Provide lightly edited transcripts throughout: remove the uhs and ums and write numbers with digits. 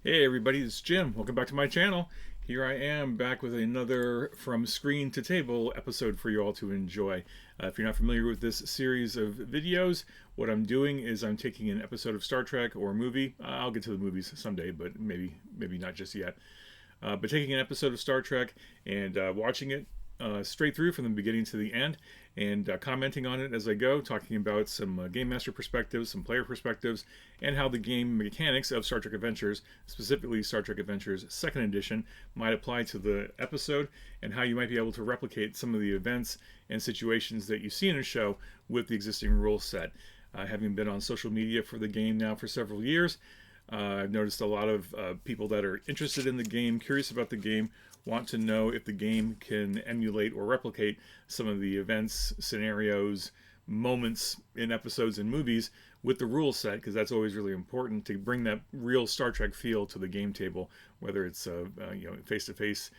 Hey everybody, it's Jim. Welcome back to my channel. Here I am back with another From Screen to Table episode for you all to enjoy. If you're not familiar with this series of videos, what I'm doing is I'm taking an episode of Star Trek or a movie. I'll get to the movies someday, but maybe not just yet. But taking an episode of Star Trek and watching it straight through from the beginning to the end, and commenting on it as I go, talking about some game master perspectives, some player perspectives, and how the game mechanics of Star Trek Adventures, specifically Star Trek Adventures 2nd Edition, might apply to the episode, and how you might be able to replicate some of the events and situations that you see in a show with the existing rule set. Having been on social media for the game now for several years, I've noticed a lot of people that are interested in the game, curious about the game, want to know if the game can emulate or replicate some of the events, scenarios, moments in episodes and movies with the rule set, because that's always really important to bring that real Star Trek feel to the game table, whether it's face-to-face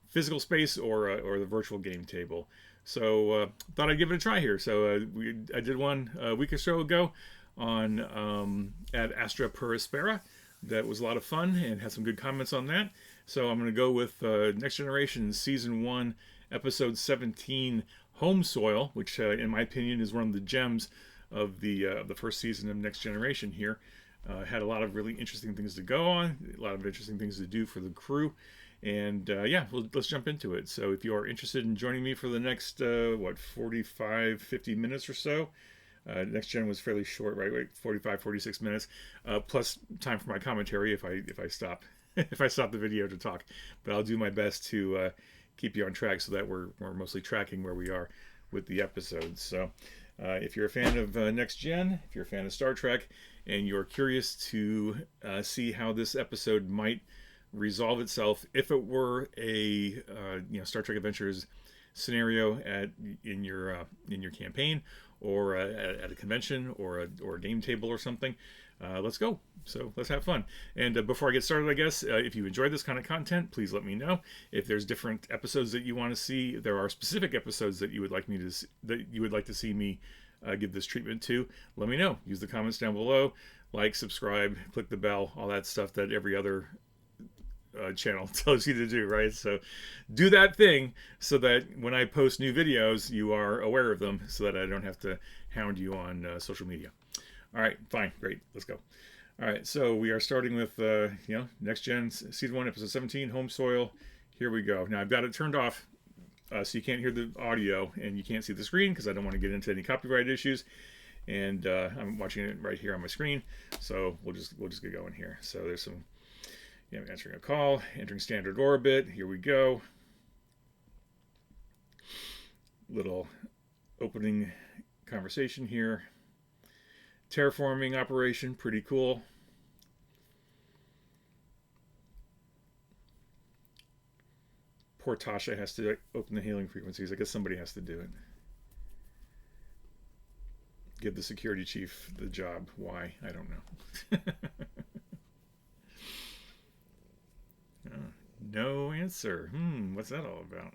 physical space or the virtual game table. So thought I'd give it a try here. So I did one a week or so ago on Ad Astra per Aspera. That was a lot of fun and had some good comments on that. So I'm going to go with Next Generation Season 1, Episode 17, Home Soil, which in my opinion is one of the gems of the first season of Next Generation here. Had a lot of really interesting things to go on, a lot of interesting things to do for the crew. And let's jump into it. So if you are interested in joining me for the next, 45, 50 minutes or so, Next Gen was fairly short, right? 45, 46 minutes, plus time for my commentary if I stop if I stop the video to talk. But I'll do my best to keep you on track so that we're mostly tracking where we are with the episodes. So if you're a fan of Next Gen, if you're a fan of Star Trek, and you're curious to see how this episode might resolve itself if it were a Star Trek Adventures scenario in your campaign, or at a convention, or a game table or something, let's go. So let's have fun. And before I get started, I guess if you enjoy this kind of content, please let me know. If there's different episodes that you want to see, there are specific episodes that you would like to see me give this treatment to, let me know. Use the comments down below. Like, subscribe, click the bell, all that stuff that every other channel tells you to do, right? So do that thing so that when I post new videos, you are aware of them, so that I don't have to hound you on social media. All right, fine, great, let's go. All right, so we are starting with Next Gen Season 1, Episode 17, Home Soil. Here we go. Now I've got it turned off, so you can't hear the audio and you can't see the screen, because I don't want to get into any copyright issues. And I'm watching it right here on my screen, so we'll just get going here. So there's some answering a call, entering standard orbit. Here we go. Little opening conversation here. Terraforming operation, pretty cool. Poor Tasha has to open the hailing frequencies. I guess somebody has to do it. Give the security chief the job. Why? I don't know. No answer. What's that all about?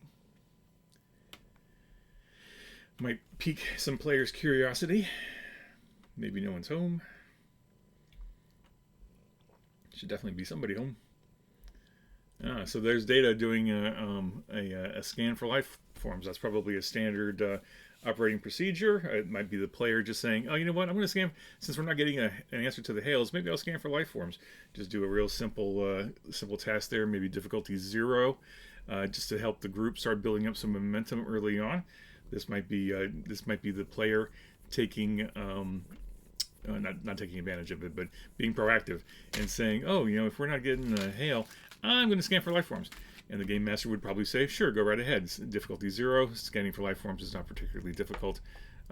Might pique some players' curiosity. Maybe no one's home. Should definitely be somebody home. So there's Data doing a scan for life forms. That's probably a standard operating procedure. It might be the player just saying, oh, you know what, I'm going to scan, since we're not getting an answer to the hails, maybe I'll scan for life forms. Just do a real simple task there, maybe difficulty 0, just to help the group start building up some momentum early on. This might be the player taking not taking advantage of it, but being proactive and saying, oh, if we're not getting a hail, I'm going to scan for life forms. And the game master would probably say, sure, go right ahead. Difficulty 0, scanning for life forms is not particularly difficult.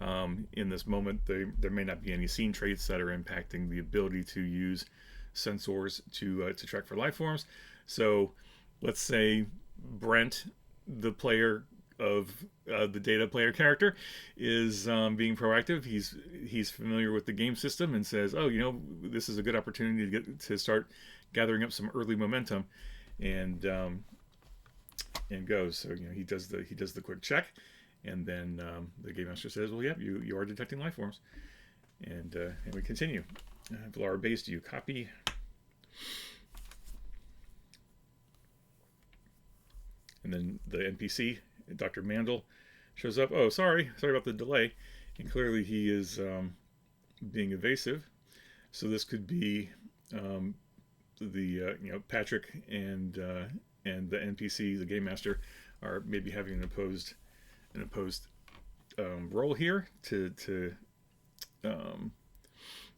In this moment, there may not be any scene traits that are impacting the ability to use sensors to track for life forms. So let's say Brent, the player of the Data player character, is being proactive. He's familiar with the game system and says, oh, this is a good opportunity to start gathering up some early momentum, and goes. So he does the quick check, and then the game master says, well, yeah, you are detecting life forms, and we continue. Valar base, do you copy? And then the NPC, Dr. Mandel, shows up. Oh, sorry about the delay. And clearly he is being evasive. So this could be Patrick and the NPC, the game master, are maybe having an opposed role here to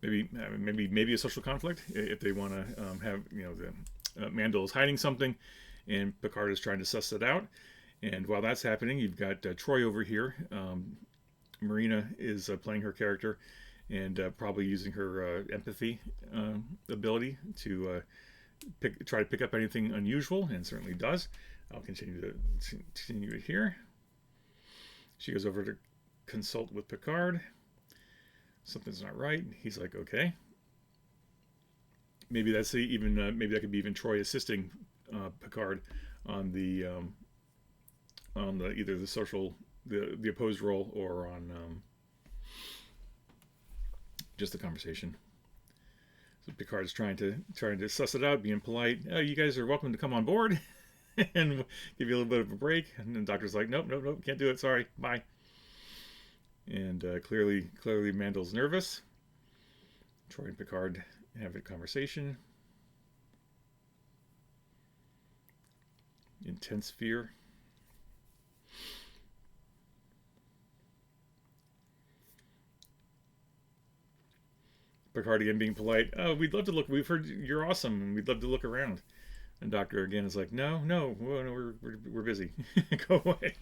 maybe a social conflict if they want to have the Mandel is hiding something, and Picard is trying to suss it out. And while that's happening, you've got Troy over here. Marina is playing her character and probably using her empathy ability to try to pick up anything unusual, and certainly does. I'll continue it here. She goes over to consult with Picard. Something's not right. He's like, okay. Maybe that's maybe that could be even Troy assisting Picard on the either the opposed role or on just the conversation. So Picard's trying to suss it out, being polite. Oh, you guys are welcome to come on board and give you a little bit of a break. And the doctor's like, nope, can't do it. Sorry, bye. And clearly Mandel's nervous. Troy and Picard have a conversation. Intense fear. Picard again being polite. Oh, we'd love to look. We've heard you're awesome, and we'd love to look around. And Doctor again is like, no, we're busy. Go away.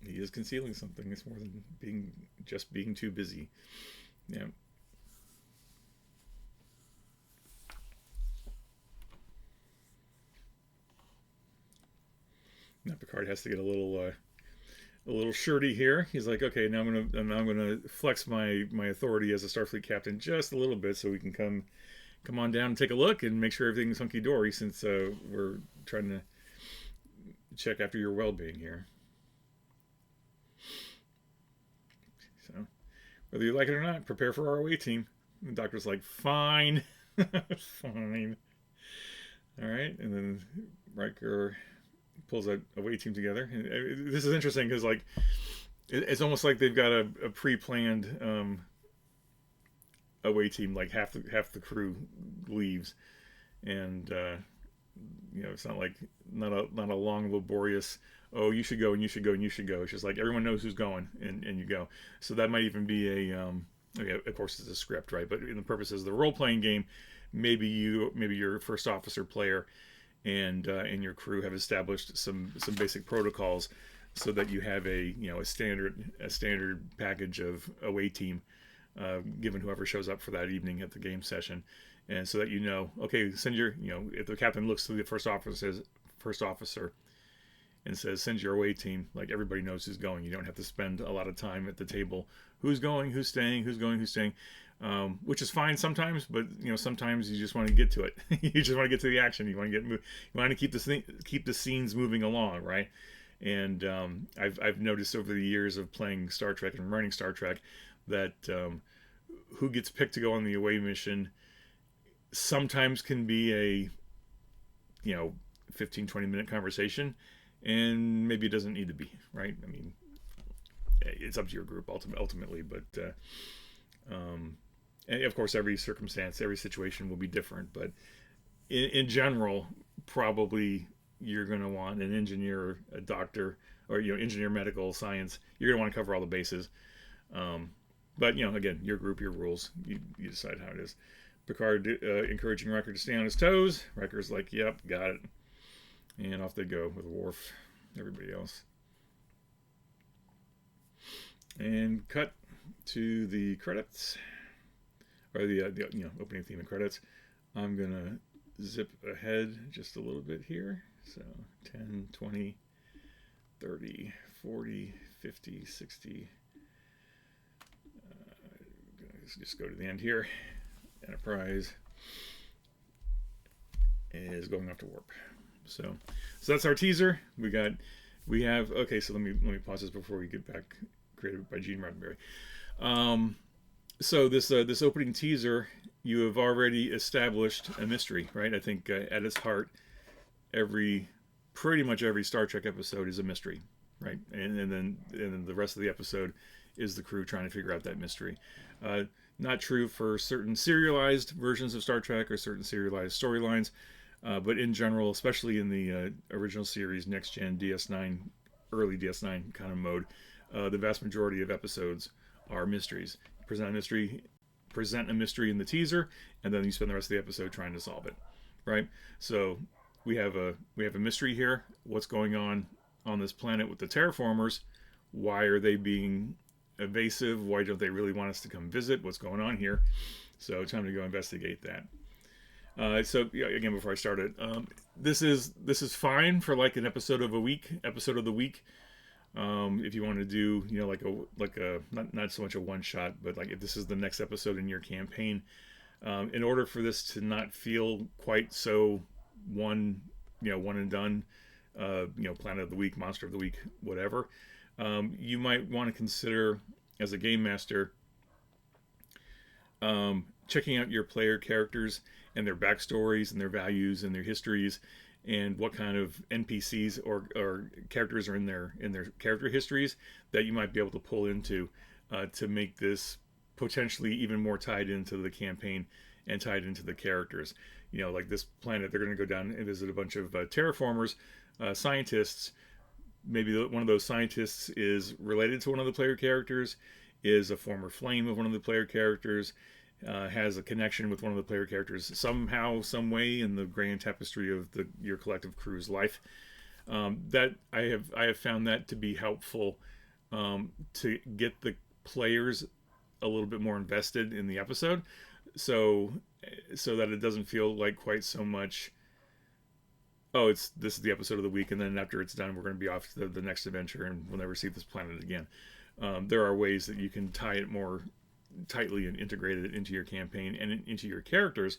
He is concealing something. It's more than being too busy. Yeah. Now Picard has to get a little shirty here. He's like, okay, now I'm gonna flex my authority as a Starfleet captain just a little bit, so we can come on down and take a look and make sure everything's hunky dory, since we're trying to check after your well-being here. So whether you like it or not, prepare for our away team. The doctor's like, fine. Fine. All right, and then Riker pulls a away team together. And this is interesting because like it's almost like they've got a pre-planned away team. Like half the crew leaves, and it's not a long laborious, oh, you should go and you should go and you should go. It's just like everyone knows who's going, and you go. So that might even be of course it's a script, right? But in the purposes of the role-playing game, maybe your first officer player and your crew have established some basic protocols, so that you have a standard package of away team given whoever shows up for that evening at the game session, and so that okay, send your if the captain looks to the first officer and says send your away team, like everybody knows who's going. You don't have to spend a lot of time at the table. Who's going? Who's staying? Who's going? Who's staying? Which is fine sometimes, but sometimes you just want to get to it. You just want to get to the action. You want to keep the scenes moving along, right? And I've noticed over the years of playing Star Trek and running Star Trek that who gets picked to go on the away mission sometimes can be a 15-20 minute conversation, and maybe it doesn't need to be, right? I mean, it's up to your group ultimately, but and of course every circumstance, every situation will be different, but in general, probably you're going to want an engineer, a doctor, or engineer, medical science. You're going to want to cover all the bases, but again, your group, your rules, you decide how it is. Picard encouraging Riker to stay on his toes. Riker's like, yep, got it, and off they go with Worf, everybody else. And cut to the credits, or the opening theme and credits. I'm gonna zip ahead just a little bit here. So 10, 20, 30, 40, 50, 60. Just go to the end here. Enterprise is going off to warp. So that's our teaser. We have okay. So let me pause this before we get back. Created by Gene Roddenberry. So this opening teaser, you have already established a mystery, right? I think at its heart, every pretty much every Star Trek episode is a mystery, right? And then the rest of the episode is the crew trying to figure out that mystery. Uh, Not true for certain serialized versions of Star Trek or certain serialized storylines, but in general, especially in the original series, Next Gen, DS9, early DS9 kind of mode, the vast majority of episodes are mysteries. Present a mystery in the teaser, and then you spend the rest of the episode trying to solve it, right? So we have a mystery here. What's going on this planet with the terraformers? Why are they being evasive? Why don't they really want us to come visit? What's going on here? So time to go investigate that. So yeah, again, before I started, this is fine for like an episode of the week. If you want to do, like a not so much a one shot, but like if this is the next episode in your campaign, in order for this to not feel quite so one one and done, Planet of the Week, Monster of the Week, whatever, you might want to consider as a game master checking out your player characters and their backstories and their values and their histories and what kind of NPCs or characters are in their character histories that you might be able to pull into to make this potentially even more tied into the campaign and tied into the characters. Like this planet, they're going to go down and visit a bunch of terraformers, scientists. Maybe one of those scientists is related to one of the player characters, is a former flame of one of the player characters, has a connection with one of the player characters somehow, some way in the grand tapestry of your collective crew's life. That I have found that to be helpful to get the players a little bit more invested in the episode, so that it doesn't feel like quite so much. Oh, this is the episode of the week, and then after it's done, we're going to be off to the next adventure, and we'll never see this planet again. There are ways that you can tie it more tightly and integrate it into your campaign and into your characters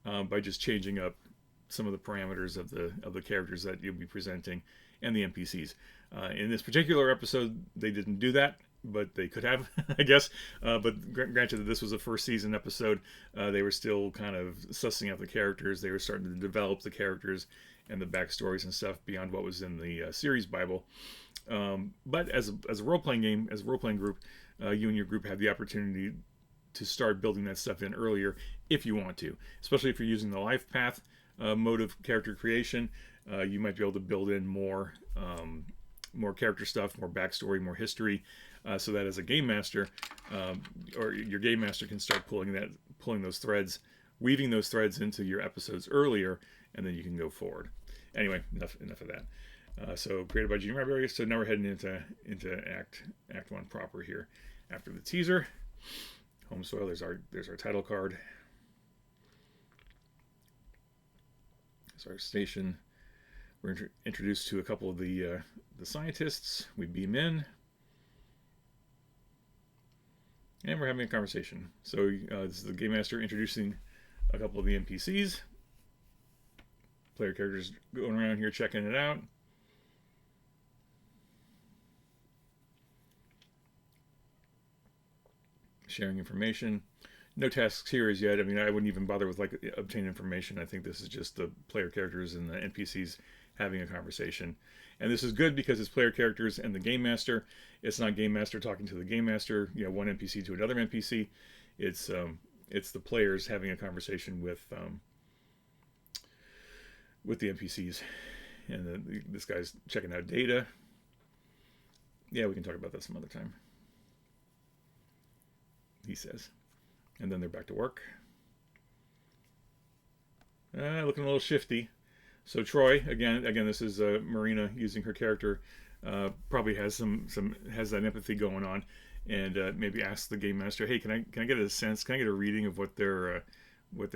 by just changing up some of the parameters of the characters that you'll be presenting and the NPCs. In this particular episode, they didn't do that, but they could have, I guess. But granted that this was a first season episode, they were still kind of sussing out the characters. They were starting to develop the characters and the backstories and stuff beyond what was in the series Bible. But as a role-playing game, as a role-playing group, you and your group have the opportunity to start building that stuff in earlier if you want to, especially if you're using the life path mode of character creation. You might be able to build in more character stuff, more backstory, more history, so that as a game master, or your game master can start pulling those threads, weaving those threads into your episodes earlier, and then you can go forward. Anyway, enough of that. So created by Gene Roddenberry. So now we're heading into Act 1 proper here. After the teaser, home soil. There's our title card. There's our station. We're introduced to a couple of the scientists. We beam in, and we're having a conversation. So this is the game master introducing a couple of the NPCs. Player characters going around here checking it out. Sharing information. No tasks here as yet. I mean, I wouldn't even bother with like obtain information. I think this is just the player characters and the NPCs having a conversation. And this is good because it's player characters and the game master. It's not game master talking to the game master, one NPC to another NPC. It's the players having a conversation with the NPCs. And this guy's checking out data. Yeah, we can talk about that some other time, he says. And then they're back to work. Looking a little shifty. So Troy, again, this is Marina using her character. Probably has has that empathy going on, and maybe ask the game master, "Hey, can I get a sense? Can I get a reading of what they're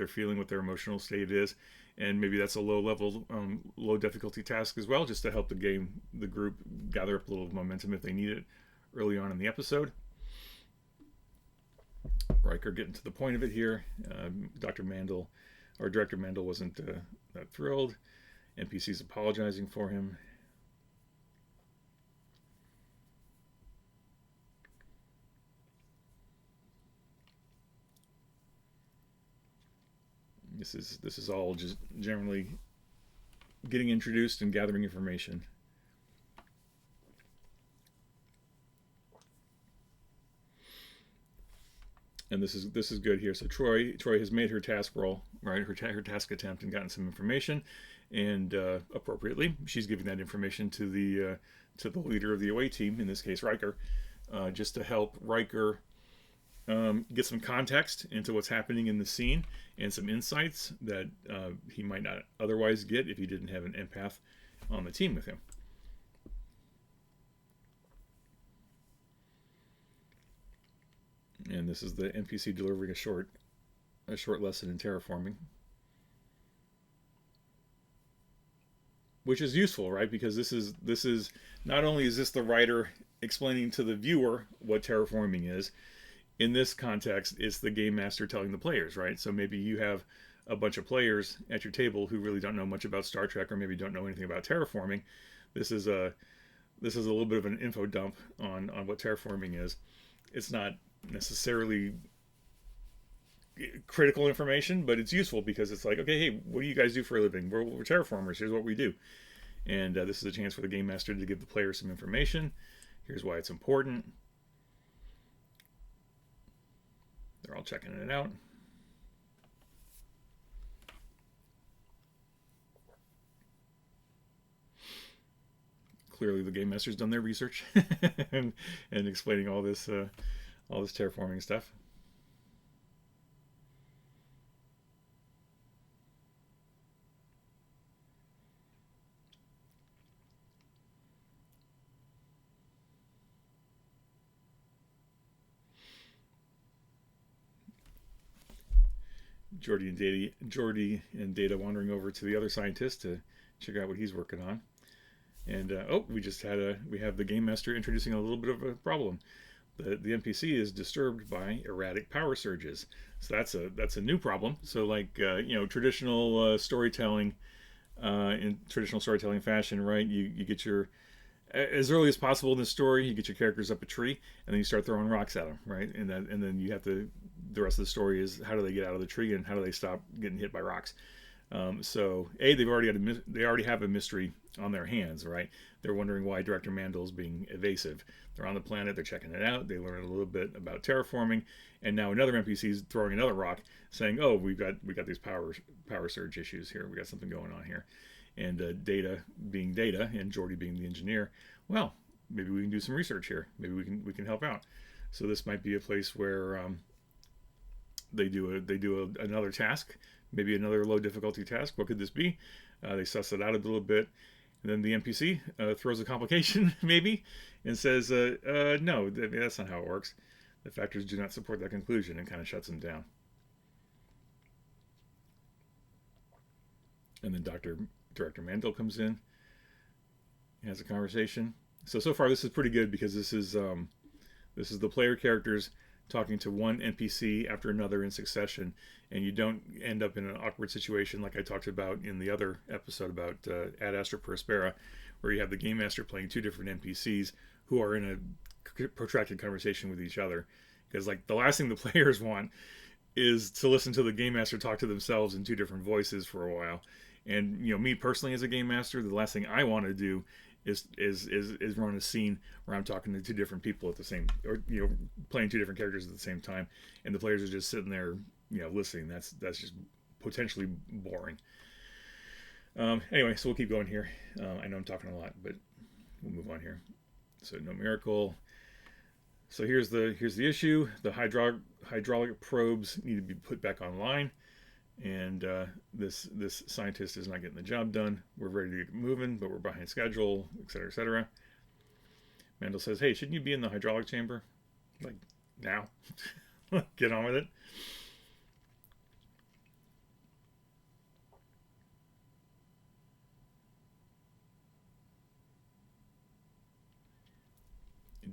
feeling, what their emotional state is?" And maybe that's a low difficulty task as well, just to help the group gather up a little momentum if they need it early on in the episode. Riker getting to the point of it here. Director Mandel wasn't that thrilled. NPC's apologizing for him. This is all just generally getting introduced and gathering information. And this is good here. So Troy has made her task roll, right? Her task attempt, and gotten some information, and appropriately, she's giving that information to the leader of the away team, in this case Riker, just to help Riker get some context into what's happening in the scene and some insights that he might not otherwise get if he didn't have an empath on the team with him. And this is the NPC delivering a short lesson in terraforming, which is useful, right? Because this is not only is this the writer explaining to the viewer what terraforming is. In this context, it's the game master telling the players, right? So maybe you have a bunch of players at your table who really don't know much about Star Trek, or maybe don't know anything about terraforming. This is a little bit of an info dump on what terraforming is. It's not necessarily critical information, but it's useful because it's like, okay, hey, what do you guys do for a living? We're terraformers. Here's what we do. And this is a chance for the game master to give the players some information. Here's why it's important. They're all checking it out. Clearly, the game master's done their research and explaining all this terraforming stuff. Geordi and Data wandering over to the other scientist to check out what he's working on. And we have the game master introducing a little bit of a problem. The NPC is disturbed by erratic power surges. So that's a new problem. So like traditional storytelling, in traditional storytelling fashion, right? You get your, as early as possible in the story, you get your characters up a tree, and then you start throwing rocks at them, right? And then you have to. The rest of the story is how do they get out of the tree and how do they stop getting hit by rocks. So they already have a mystery on their hands, right? They're wondering why Director Mandel's being evasive. They're on the planet, they're checking it out, they learn a little bit about terraforming, and now another NPC is throwing another rock, saying, "Oh, we got these power surge issues here. We got something going on here." And Data being Data and Geordi being the engineer, well, maybe we can do some research here. Maybe we can help out. So this might be a place where they do another task, maybe another low difficulty task. What could this be? They suss it out a little bit, and then the NPC throws a complication maybe, and says, "No, that's not how it works. The factors do not support that conclusion," and kind of shuts them down. And then Director Mandel comes in, has a conversation. So far this is pretty good because this is the player characters talking to one NPC after another in succession, and you don't end up in an awkward situation like I talked about in the other episode about Ad Astra per Aspera, where you have the game master playing two different NPCs who are in a protracted conversation with each other. Because like the last thing the players want is to listen to the game master talk to themselves in two different voices for a while. And me personally as a game master, the last thing I want to do is run a scene where I'm talking to two different people at the same, or playing two different characters at the same time, and the players are just sitting there listening. That's just potentially boring. Anyway, so we'll keep going here. I know I'm talking a lot, but we'll move on here. So no miracle. So here's the issue. The hydraulic probes need to be put back online. And this scientist is not getting the job done. We're ready to get moving, but we're behind schedule, etc., etc. Mandel says, "Hey, shouldn't you be in the hydraulic chamber? Like, now? Get on with it."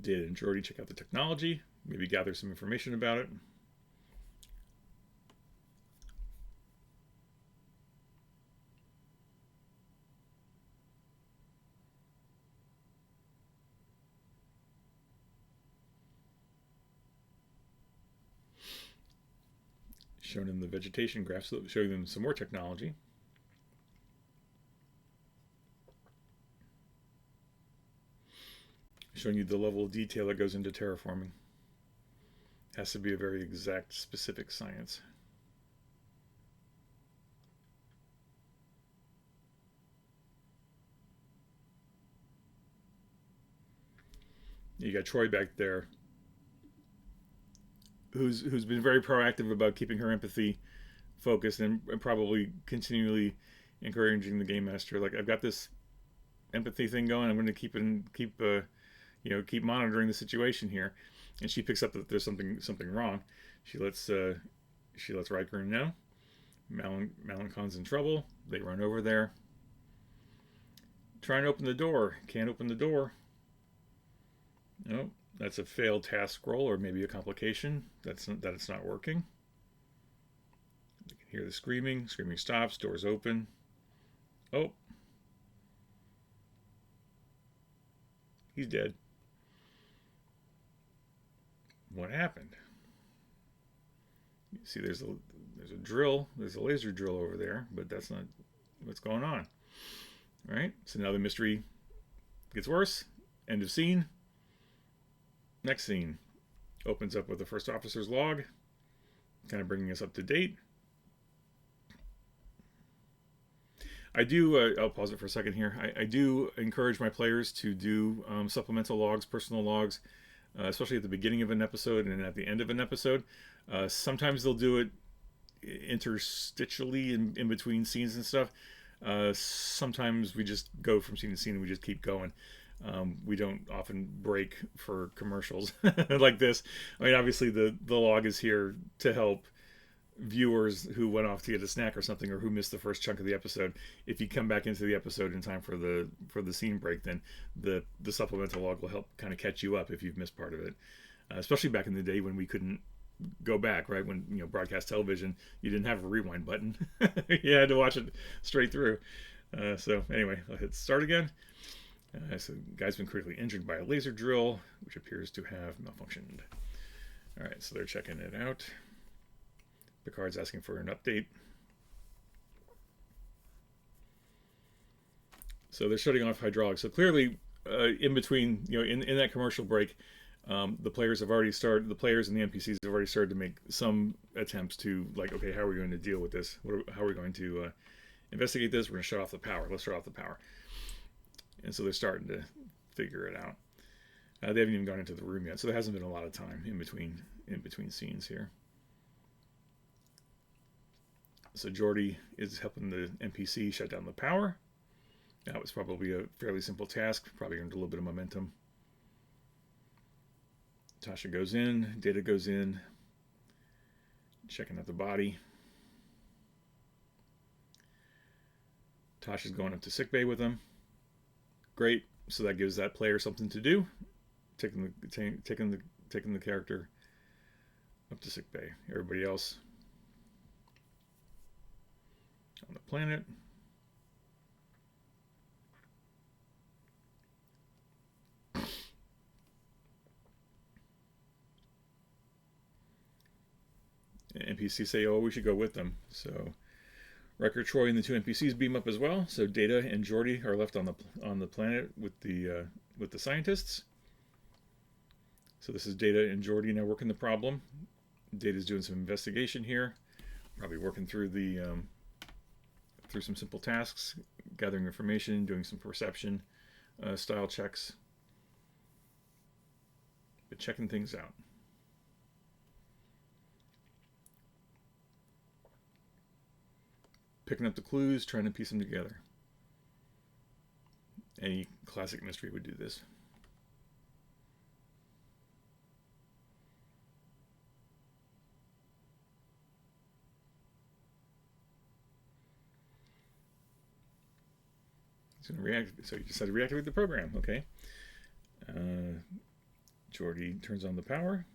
Did and Geordi check out the technology, maybe gather some information about it. Showing them the vegetation graphs, showing them some more technology. Showing you the level of detail that goes into terraforming. Has to be a very exact, specific science. You got Troy back there, who's been very proactive about keeping her empathy focused and probably continually encouraging the game master. Like, I've got this empathy thing going. I'm going to keep monitoring the situation here. And she picks up that there's something wrong. She lets Riker know. Malenkon's in trouble. They run over there. Trying to open the door. Can't open the door. No, that's a failed task roll, or maybe a complication. That it's not working. You can hear the screaming. Screaming stops. Doors open. Oh. He's dead. What happened? You see, there's a drill. There's a laser drill over there, but that's not what's going on. All right. So now the mystery gets worse. End of scene. Next scene opens up with the first officer's log, kind of bringing us up to date. I'll pause it for a second here. I do encourage my players to do supplemental logs, personal logs, especially at the beginning of an episode and at the end of an episode. Sometimes they'll do it interstitially in between scenes and stuff. Sometimes we just go from scene to scene and we just keep going. We don't often break for commercials like this. I mean, obviously the log is here to help viewers who went off to get a snack or something, or who missed the first chunk of the episode. If you come back into the episode in time for the scene break, then the supplemental log will help kind of catch you up if you've missed part of it. Especially back in the day when we couldn't go back, right? When broadcast television, you didn't have a rewind button. You had to watch it straight through. So anyway, I'll hit start again. So the guy's been critically injured by a laser drill, which appears to have malfunctioned. All right, so they're checking it out. Picard's asking for an update. So they're shutting off hydraulics. So clearly, in between, in that commercial break, the players and the NPCs have already started to make some attempts to, like, okay, how are we going to deal with this? How are we going to investigate this? We're going to shut off the power. Let's shut off the power. And so they're starting to figure it out. They haven't even gone into the room yet, so there hasn't been a lot of time in between scenes here. So Geordi is helping the NPC shut down the power. That was probably a fairly simple task. Probably earned a little bit of momentum. Tasha goes in. Data goes in. Checking out the body. Tasha's going up to sickbay with him. Great. So that gives that player something to do. Taking the character up to sickbay. Everybody else on the planet. NPCs say, "Oh, we should go with them." So Riker, Troy, and the two NPCs beam up as well. So Data and Geordi are left on the planet with the scientists. So this is Data and Geordi now working the problem. Data's doing some investigation here, probably working through through some simple tasks, gathering information, doing some perception style checks, but checking things out. Picking up the clues, trying to piece them together. Any classic mystery would do this. It's going to react. So you decided to reactivate the program. Okay. Geordi turns on the power.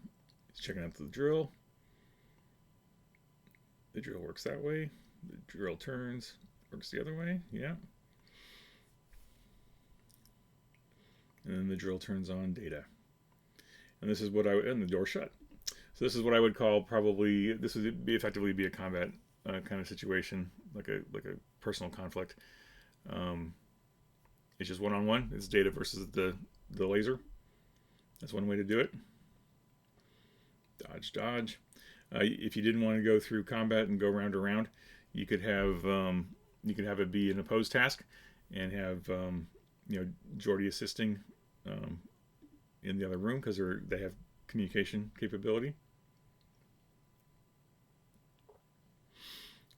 He's checking out the drill. The drill works that way. The drill turns, works the other way. Yeah. And then the drill turns on Data. And this is and the door shut. So this is what I would call probably, this would be effectively be a combat kind of situation, like a personal conflict. Um, it's just one-on-one. It's data versus the laser. That's one way to do it. Dodge, dodge. If you didn't want to go through combat and go round to round, you could have it be an opposed task, and have Geordi assisting in the other room because they have communication capability.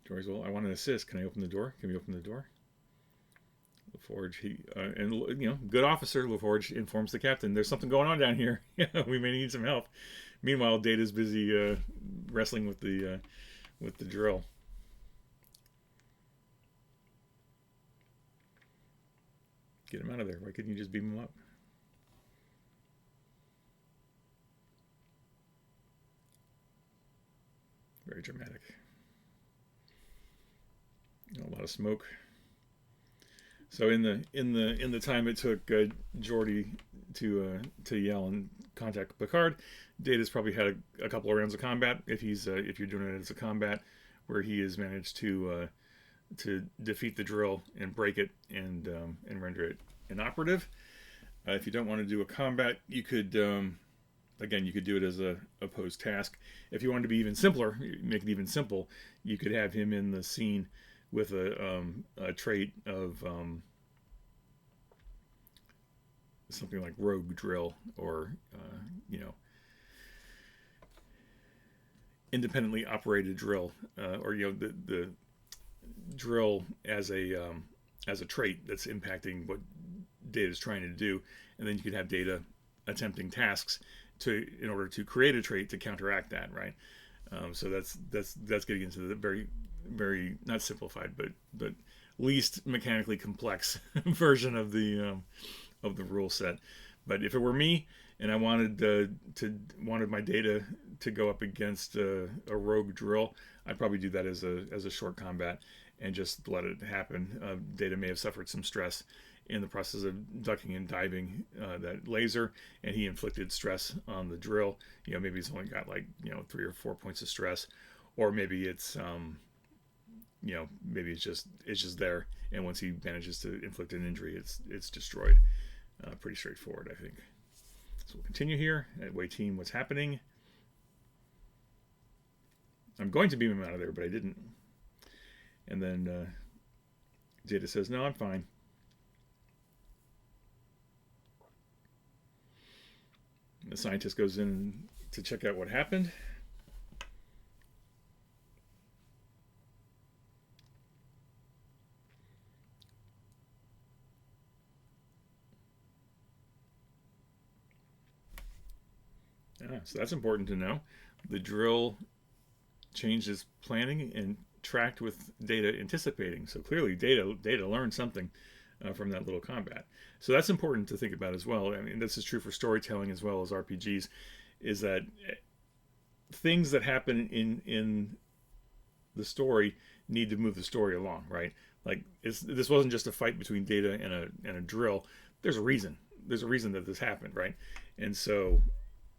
Geordi's, well, I want to assist. Can I open the door? Can we open the door? LaForge, good officer. LaForge informs the captain, "There's something going on down here. We may need some help." Meanwhile, Data's busy wrestling with the drill. Get him out of there. Why couldn't you just beam him up? Very dramatic. A lot of smoke. So in the time it took Geordi to yell and contact Picard, Data's probably had a couple of rounds of combat if you're doing it as a combat, where he has managed to defeat the drill and break it and render it inoperative. If you don't want to do a combat, you could again, you could do it as a opposed task. If you wanted to be even simpler, make it even simple, you could have him in the scene with a trait of something like rogue drill, or independently operated drill, or the drill as a trait that's impacting what Data is trying to do, and then you could have Data attempting tasks in order to create a trait to counteract that, right? So that's getting into the very, very, not simplified, but least mechanically complex version of the rule set. But if it were me and I wanted my Data to go up against a rogue drill, I'd probably do that as a short combat and just let it happen. Data may have suffered some stress in the process of ducking and diving that laser, and he inflicted stress on the drill. Maybe he's only got 3 or 4 points of stress, or maybe it's maybe it's just there, and once he manages to inflict an injury, it's destroyed. Pretty straightforward, I think. So we'll continue here at Wei Team. What's happening? I'm going to beam him out of there, but I didn't. And then Data says, "No, I'm fine." The scientist goes in to check out what happened. So that's important to know. The drill changed its planning and tracked with Data anticipating. So clearly Data learned something from that little combat. So that's important to think about as well. I mean, this is true for storytelling as well as RPGs, is that things that happen in the story need to move the story along, right? Like this wasn't just a fight between Data and a drill. There's a reason. There's a reason that this happened, right? And so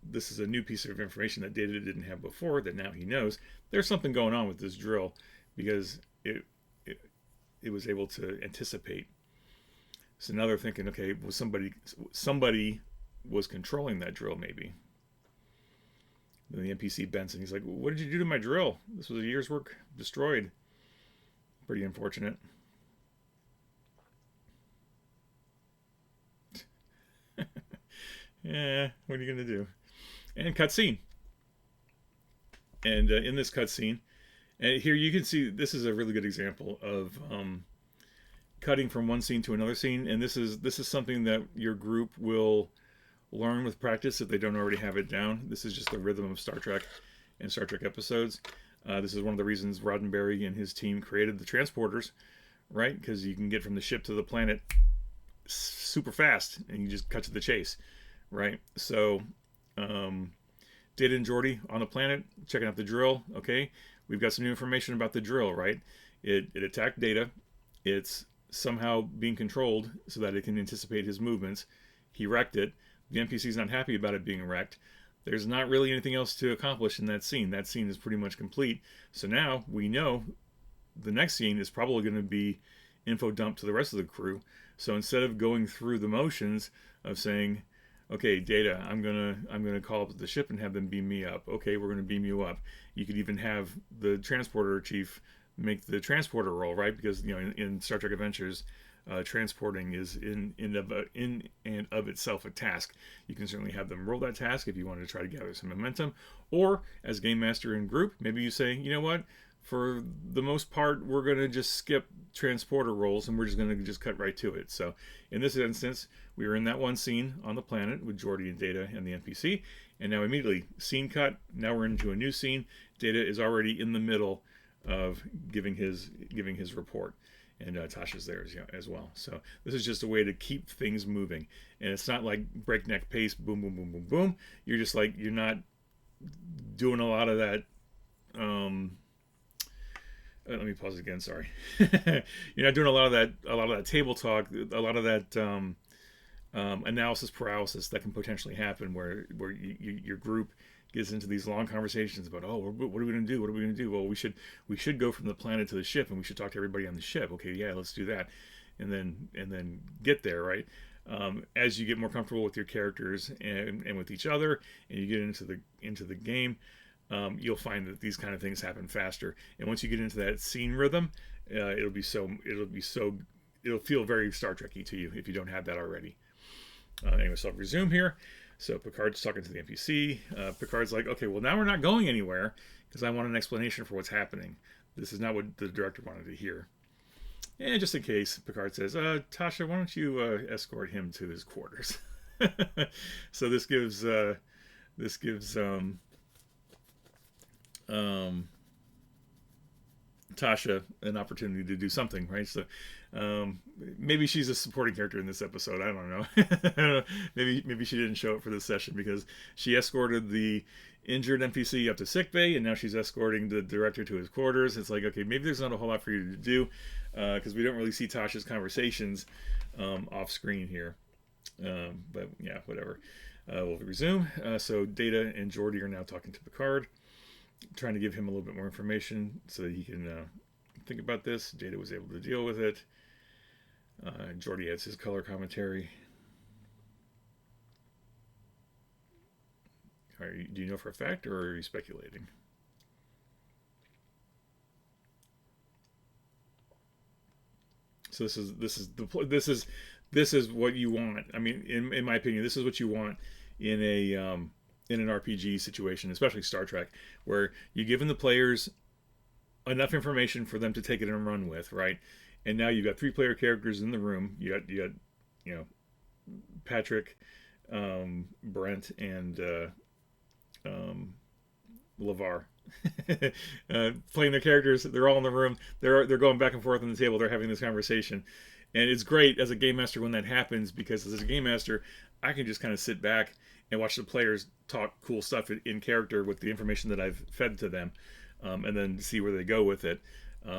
this is a new piece of information that Data didn't have before, that now he knows. There's something going on with this drill because it was able to anticipate. So now they're thinking, okay, was somebody was controlling that drill, maybe. Then the NPC Benson, he's like, "What did you do to my drill? This was a year's work destroyed." Pretty unfortunate. Yeah, what are you gonna do? And cutscene. And in this cutscene, and here you can see this is a really good example of cutting from one scene to another scene. And this is something that your group will learn with practice if they don't already have it down. This is just the rhythm of Star Trek and Star Trek episodes. This is one of the reasons Roddenberry and his team created the transporters, right? Because you can get from the ship to the planet super fast, and you just cut to the chase, right? So Data and Geordi on the planet, checking out the drill. Okay, we've got some new information about the drill, right? It attacked Data. It's somehow being controlled so that it can anticipate his movements. He wrecked it. The NPC's not happy about it being wrecked. there's not really anything else to accomplish in that scene. That scene is pretty much complete. So now we know the next scene is probably going to be info dump to the rest of the crew. So instead of going through the motions of saying, okay, Data, I'm gonna call up the ship and have them beam me up. Okay, we're gonna beam you up. You could even have the transporter chief make the transporter roll, right? Because in Star Trek Adventures, transporting is in and of itself a task. You can certainly have them roll that task if you want to try to gather some momentum, or as game master and group, maybe you say, you know what, for the most part, we're going to just skip transporter rolls and we're just going to just cut right to it. So in this instance, we were in that one scene on the planet with Geordi and Data and the NPC, and now immediately scene cut. Now we're into a new scene. Data is already in the middle of giving his report, and Tasha's there as well. So this is just a way to keep things moving, and it's not like breakneck pace, boom, boom, boom, boom, boom. You're just like, you're not doing a lot of that. Let me pause again. Sorry, you're not doing a lot of that table talk, a lot of that analysis paralysis that can potentially happen, where your group gets into these long conversations about, oh, what are we going to do? What are we going to do? Well, we should go from the planet to the ship, and we should talk to everybody on the ship. Okay, yeah, let's do that, and then get there, right? As you get more comfortable with your characters and with each other, and you get into the game, you'll find that these kind of things happen faster. And once you get into that scene rhythm, it'll feel very Star Trek-y to you if you don't have that already. Anyway, so I'll resume here. So Picard's talking to the NPC. Picard's like, okay, well, now we're not going anywhere because I want an explanation for what's happening. This is not what the director wanted to hear. And just in case, Picard says, Tasha, why don't you escort him to his quarters? So this gives Tasha an opportunity to do something, right? So maybe she's a supporting character in this episode. I don't know. Maybe she didn't show up for this session because she escorted the injured NPC up to sickbay, and now she's escorting the director to his quarters. It's like, okay, maybe there's not a whole lot for you to do because we don't really see Tasha's conversations off screen here. But yeah, whatever. We'll resume. So Data and Geordi are now talking to Picard, trying to give him a little bit more information so that he can think about this. Data was able to deal with it. Geordi adds his color commentary. Do you know for a fact, or are you speculating? So this is what you want. I mean, in my opinion, this is what you want in an RPG situation, especially Star Trek, where you're giving the players enough information for them to take it and run with, right? And now you've got 3-player characters in the room. You got Patrick, Brent, and LeVar playing their characters. They're all in the room. They're going back and forth on the table. They're having this conversation, and it's great as a game master when that happens, because as a game master, I can just kind of sit back and watch the players talk cool stuff in character with the information that I've fed to them, and then see where they go with it.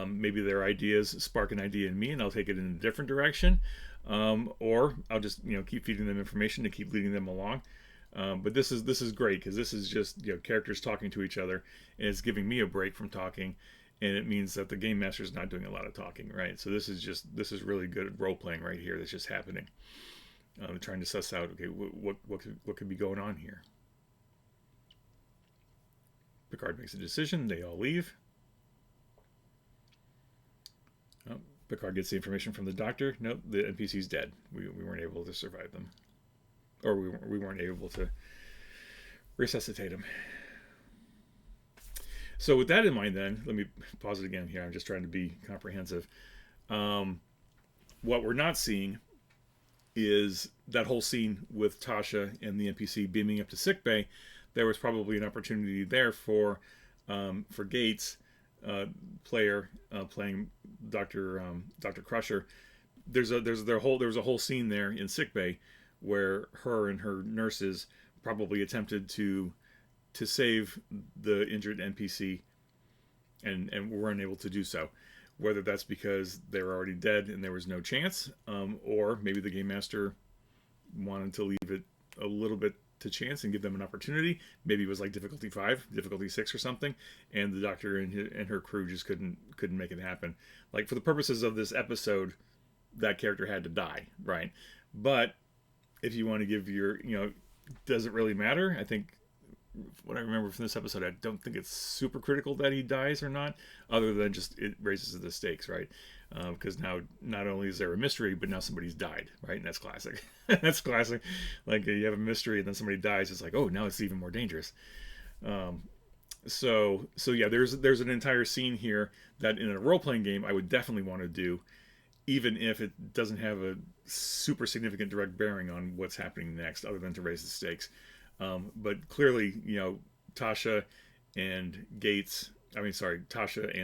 Maybe their ideas spark an idea in me, and I'll take it in a different direction, or I'll just keep feeding them information to keep leading them along. But this is great because this is just characters talking to each other, and it's giving me a break from talking, and it means that the game master is not doing a lot of talking, right? So this is really good role playing right here. That's just happening. Trying to suss out, okay, what could be going on here. Picard makes a decision. They all leave. Oh, Picard gets the information from the doctor. Nope, the NPC's dead. We weren't able to survive them, or we weren't able to resuscitate him. So with that in mind, then let me pause it again here. I'm just trying to be comprehensive. What we're not seeing is that whole scene with Tasha and the NPC beaming up to sickbay. There was probably an opportunity there for Gates, player playing Dr. Crusher. There was a whole scene there in sickbay where her and her nurses probably attempted to save the injured NPC and were unable to do so. Whether that's because they were already dead and there was no chance, or maybe the game master wanted to leave it a little bit to chance and give them an opportunity. Maybe it was like difficulty 5, difficulty 6 or something, and the doctor and her crew just couldn't make it happen. Like, for the purposes of this episode, that character had to die, right? But if you want to give your, does it really matter? I think what I remember from this episode, I don't think it's super critical that he dies or not, other than just it raises the stakes, right? Because now not only is there a mystery, but now somebody's died, right? And that's classic. That's classic. Like, you have a mystery and then somebody dies. It's like, oh, now it's even more dangerous. So yeah, there's an entire scene here that in a role-playing game I would definitely want to do, even if it doesn't have a super significant direct bearing on what's happening next, other than to raise the stakes. But clearly, Tasha and Tasha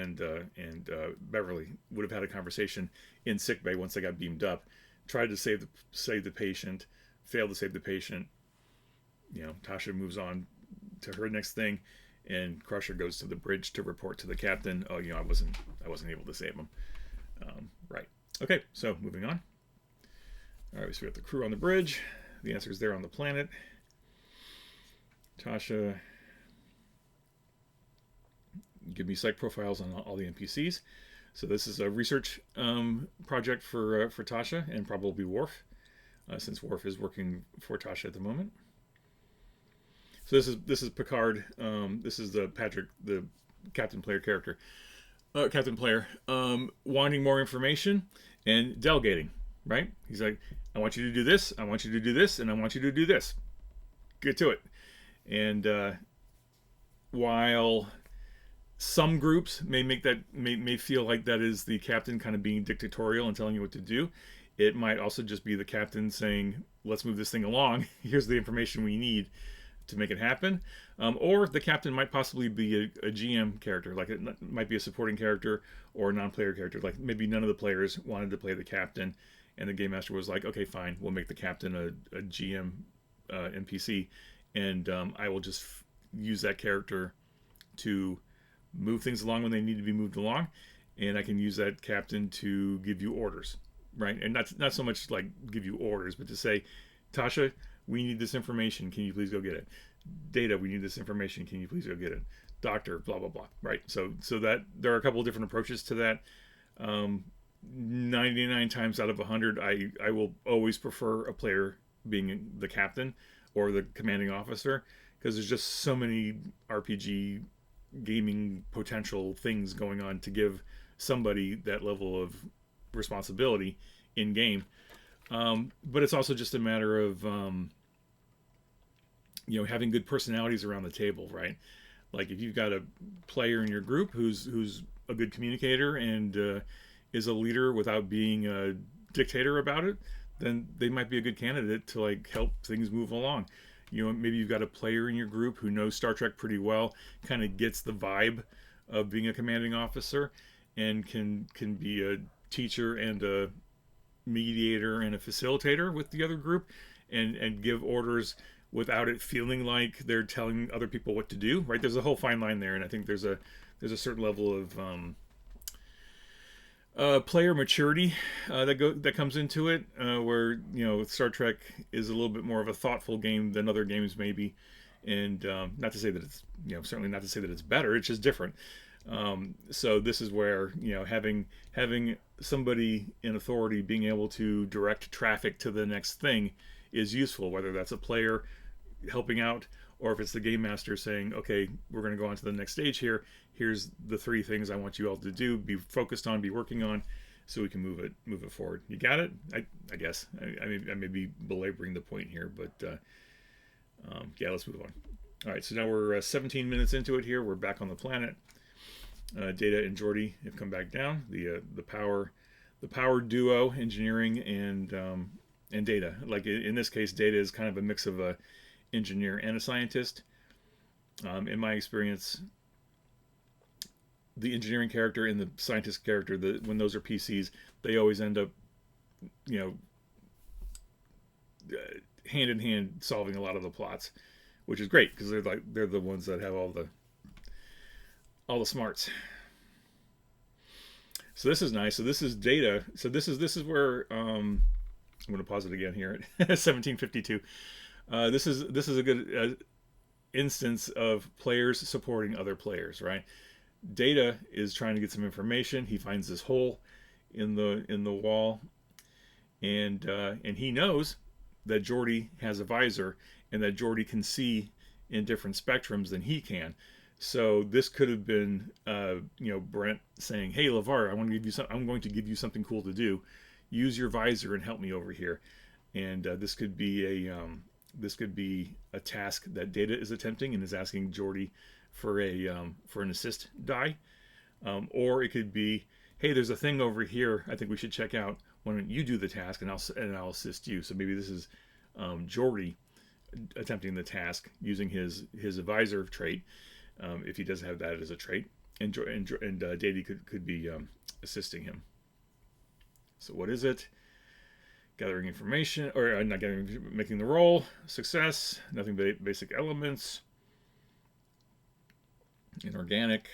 and Beverly would have had a conversation in sickbay once they got beamed up. Tried to save the patient, failed to save the patient. Tasha moves on to her next thing, and Crusher goes to the bridge to report to the captain. Oh, I wasn't able to save him. Right. Okay. So moving on. All right. So we got the crew on the bridge. The answer is there on the planet. Tasha, give me psych profiles on all the NPCs. So this is a research project for Tasha and probably Worf, since Worf is working for Tasha at the moment. So this is Picard. This is the Captain Player character. Captain Player wanting more information and delegating. Right? He's like, I want you to do this. I want you to do this, and I want you to do this. Get to it. And while some groups may feel like that is the captain kind of being dictatorial and telling you what to do, it might also just be the captain saying, let's move this thing along. Here's the information we need to make it happen. Or the captain might possibly be a GM character, like it might be a supporting character or a non-player character. Like maybe none of the players wanted to play the captain, and the game master was like, okay, fine, we'll make the captain a GM NPC. And I will just use that character to move things along when they need to be moved along, and I can use that captain to give you orders, right? And not so much like give you orders, but to say, Tasha, we need this information. Can you please go get it? Data, we need this information. Can you please go get it? Doctor, blah blah blah. Right. So that there are a couple of different approaches to that. 99 times out of 100, I will always prefer a player being the captain or the commanding officer, because there's just so many RPG gaming potential things going on to give somebody that level of responsibility in game. But it's also just a matter of having good personalities around the table, right? Like if you've got a player in your group who's a good communicator and is a leader without being a dictator about it, then they might be a good candidate to like help things move along. Maybe you've got a player in your group who knows Star Trek pretty well, kind of gets the vibe of being a commanding officer, and can be a teacher and a mediator and a facilitator with the other group, and give orders without it feeling like they're telling other people what to do. Right? There's a whole fine line there, and I think there's a certain level of player maturity that comes into it, where Star Trek is a little bit more of a thoughtful game than other games maybe, and not to say that it's certainly not to say that it's better. It's just different. So this is where having somebody in authority being able to direct traffic to the next thing is useful, whether that's a player helping out or if it's the game master saying, okay, we're going to go on to the next stage here. Here's the 3 things I want you all to do, be focused on, be working on, so we can move it forward. You got it? I guess. I may be belaboring the point here, but yeah, let's move on. All right, so now we're 17 minutes into it here. We're back on the planet. Data and Geordi have come back down. The power duo, engineering and Data. Like in this case, Data is kind of a mix of a engineer and a scientist. In my experience, the engineering character and the scientist character, when those are PCs, they always end up, hand in hand solving a lot of the plots, which is great because they're the ones that have all the smarts. So this is nice. So this is Data. So this is where I'm going to pause it again here at 1752. This is a good instance of players supporting other players, right? Data is trying to get some information. He finds this hole in the wall, and he knows that Geordi has a visor and that Geordi can see in different spectrums than he can. So this could have been, Brent saying, "Hey, LeVar, I'm going to give you something cool to do. Use your visor and help me over here." And this could be a task that Data is attempting and is asking Geordi for an assist die, or it could be, "Hey, there's a thing over here. I think we should check out. Why don't you do the task and I'll assist you?" So maybe this is Geordi attempting the task using his advisor trait, if he does have that as a trait, and Data could be assisting him. So what is it? Gathering information, or not gathering, making the roll. Success. Nothing but basic elements. Inorganic.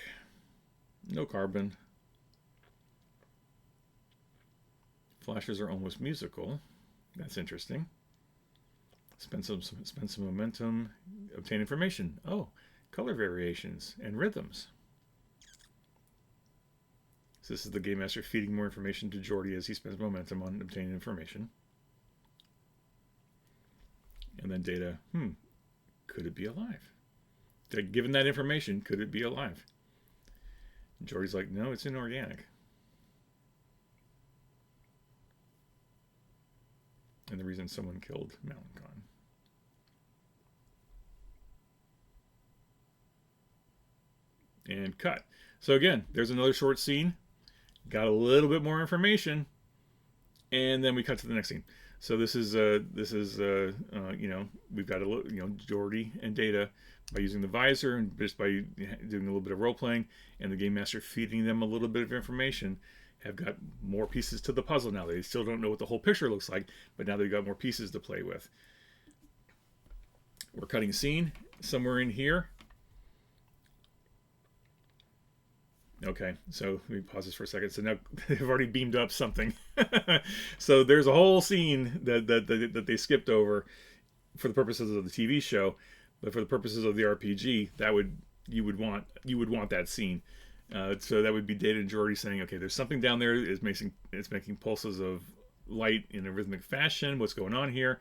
No carbon. Flashes are almost musical. That's interesting. Spend some momentum. Obtain information. Oh, color variations and rhythms. So this is the game master feeding more information to Geordi as he spends momentum on obtaining information. And then Data, could it be alive? Given that information, could it be alive? And Geordi's like, no, it's inorganic. And the reason someone killed Malenkon. And cut. So again, there's another short scene. Got a little bit more information, and then we cut to the next scene. So this is we've got Geordi and Data by using the visor and just by doing a little bit of role playing, and the game master feeding them a little bit of information, have got more pieces to the puzzle now. They still don't know what the whole picture looks like, but now they've got more pieces to play with. We're cutting scene somewhere in here. Okay, so let me pause this for a second. So now they've already beamed up something. So there's a whole scene that they skipped over for the purposes of the TV show, but for the purposes of the RPG, you would want that scene. So that would be Data and Geordi saying, "Okay, there's something down there. It's making pulses of light in a rhythmic fashion. What's going on here?"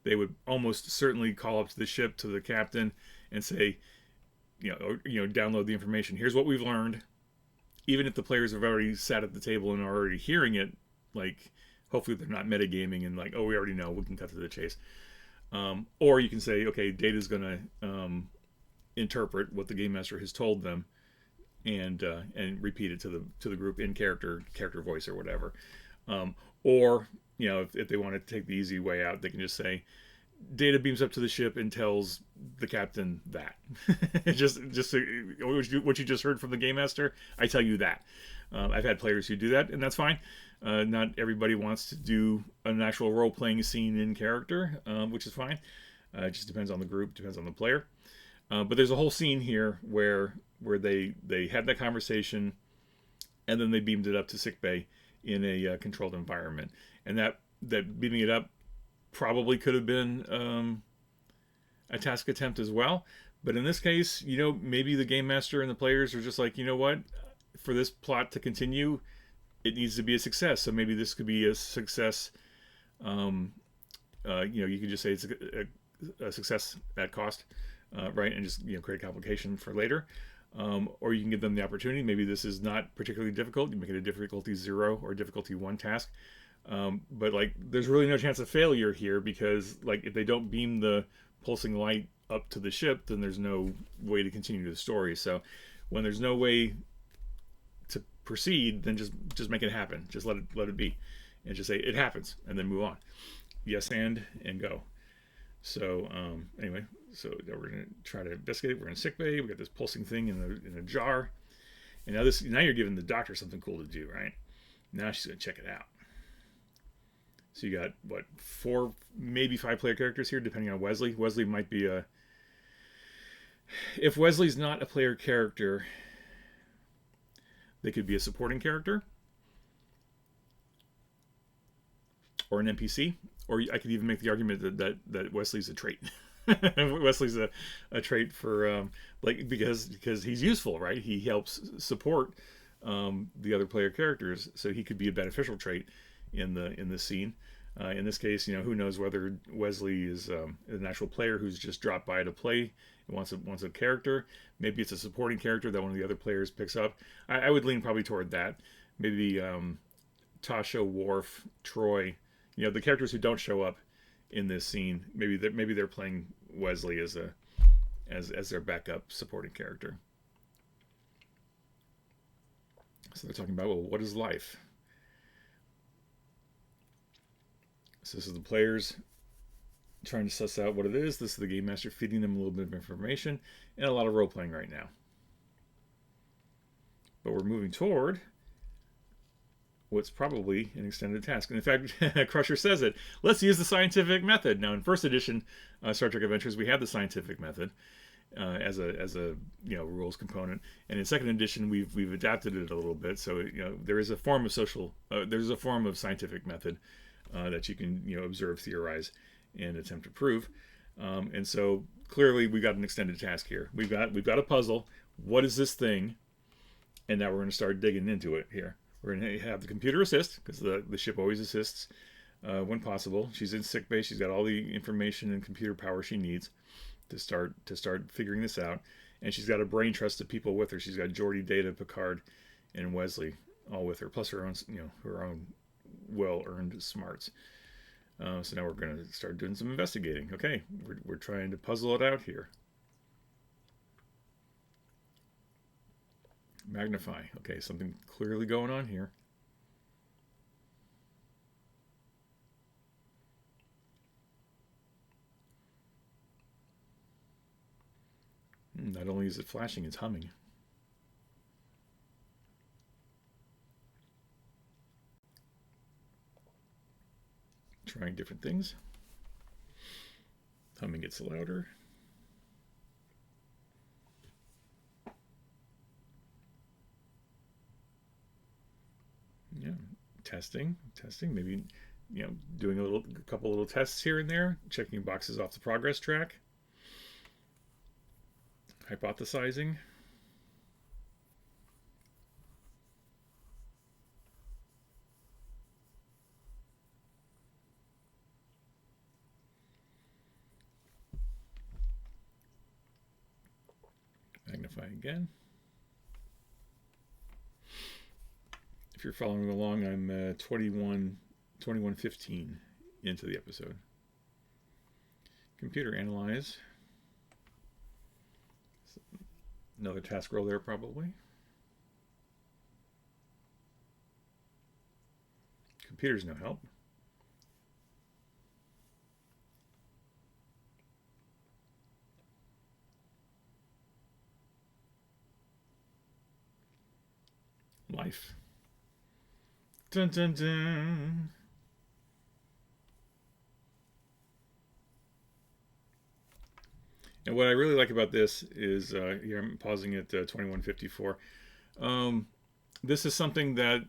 They would almost certainly call up to the ship, to the captain, and say, download the information. Here's what we've learned. Even if the players have already sat at the table and are already hearing it, like, hopefully they're not metagaming and like, "Oh, we already know, we can cut to the chase." Or you can say, okay, Data's going to interpret what the game master has told them and repeat it to the group in character voice or whatever. Or if they want to take the easy way out, they can just say, Data beams up to the ship and tells the captain that. just what you just heard from the game master, I tell you that. I've had players who do that, and that's fine. Not everybody wants to do an actual role-playing scene in character, which is fine. It just depends on the group, depends on the player. But there's a whole scene here where they had that conversation, and then they beamed it up to sickbay in a controlled environment. And that beaming it up probably could have been a task attempt as well. But in this case, maybe the game master and the players are just like, you know what? For this plot to continue, it needs to be a success. So maybe this could be a success. You could just say it's a success at cost, right? And just create a complication for later. Or you can give them the opportunity. Maybe this is not particularly difficult. You make it a difficulty 0 or difficulty 1 task. But there's really no chance of failure here, because if they don't beam the pulsing light up to the ship, then there's no way to continue the story. So when there's no way to proceed, then just make it happen. Just let it be, and just say it happens, and then move on. Yes, and go. So anyway, so we're gonna try to investigate. We're in sickbay. We got this pulsing thing in a jar, and now you're giving the doctor something cool to do, right? Now she's gonna check it out. So you got, 4, maybe 5 player characters here, depending on Wesley. Wesley might be if Wesley's not a player character, they could be a supporting character. or an NPC, or I could even make the argument that Wesley's a trait. Wesley's a trait for like because he's useful, right? He helps support the other player characters, so he could be a beneficial trait in the scene. In this case, who knows whether Wesley is an actual player who's just dropped by to play and wants a character. Maybe it's a supporting character that one of the other players picks up. I would lean probably toward that. Maybe Tasha, Worf, Troy, the characters who don't show up in this scene. Maybe they're playing Wesley as their backup supporting character. So they're talking about, well, what is life? So this is the players trying to suss out what it is. This is the game master feeding them a little bit of information, and a lot of role playing right now. But we're moving toward what's probably an extended task. And in fact, Crusher says it. Let's use the scientific method. Now, in first edition Star Trek Adventures, we had the scientific method as a rules component, and in second edition, we've adapted it a little bit. So there is a form of there's a form of scientific method that you can observe, theorize, and attempt to prove. And so clearly, we got an extended task here. We've got a puzzle. What is this thing? And now we're going to start digging into it here. We're going to have the computer assist, because the ship always assists when possible. She's in sick bay. She's got all the information and computer power she needs to start figuring this out. And she's got a brain trust of people with her. She's got Geordi, Data, Picard, and Wesley all with her, plus her own well-earned smarts. So now we're going to start doing some investigating. Okay, we're trying to puzzle it out here. Magnify. Okay, something clearly going on here. Not only is it flashing, it's humming. Trying different things. Humming gets louder. Yeah, testing, maybe doing a couple little tests here and there, checking boxes off the progress track, hypothesizing. Magnify again. If you're following along, I'm 21:15 into the episode. Computer analyze. Another task roll there, probably. Computer's no help. Life. Dun dun dun. And what I really like about this is, here I'm pausing at 21:54. This is something that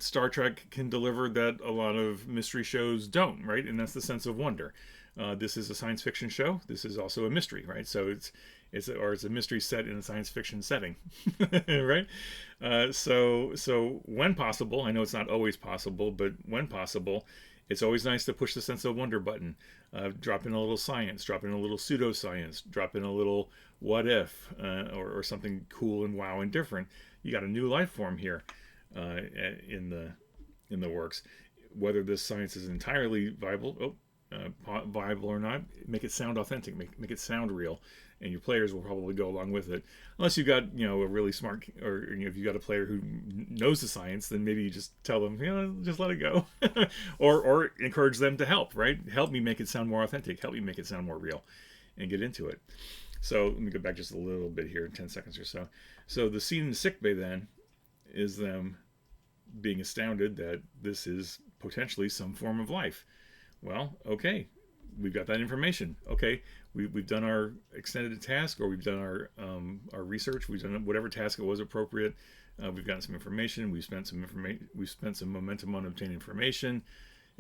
Star Trek can deliver that a lot of mystery shows don't, right? And that's the sense of wonder. This is a science fiction show. This is also a mystery, right? So it's a mystery set in a science fiction setting, right? So when possible, I know it's not always possible, but when possible, it's always nice to push the sense of wonder button. Drop in a little science, drop in a little pseudoscience, drop in a little what if, or something cool and wow and different. You got a new life form here in the works. Whether this science is entirely viable or not, make it sound authentic, make it sound real, and your players will probably go along with it. Unless you got a really smart, or if you got a player who knows the science, then maybe you just tell them just let it go, or encourage them to help. Right, help me make it sound more authentic. Help me make it sound more real, and get into it. So let me go back just a little bit here, 10 seconds or so. So the scene in the sickbay then is them being astounded that this is potentially some form of life. Well, okay, we've got that information. Okay, we've done our extended task, or we've done our research. We've done whatever task it was appropriate. We've gotten some information. We've spent some momentum on obtaining information,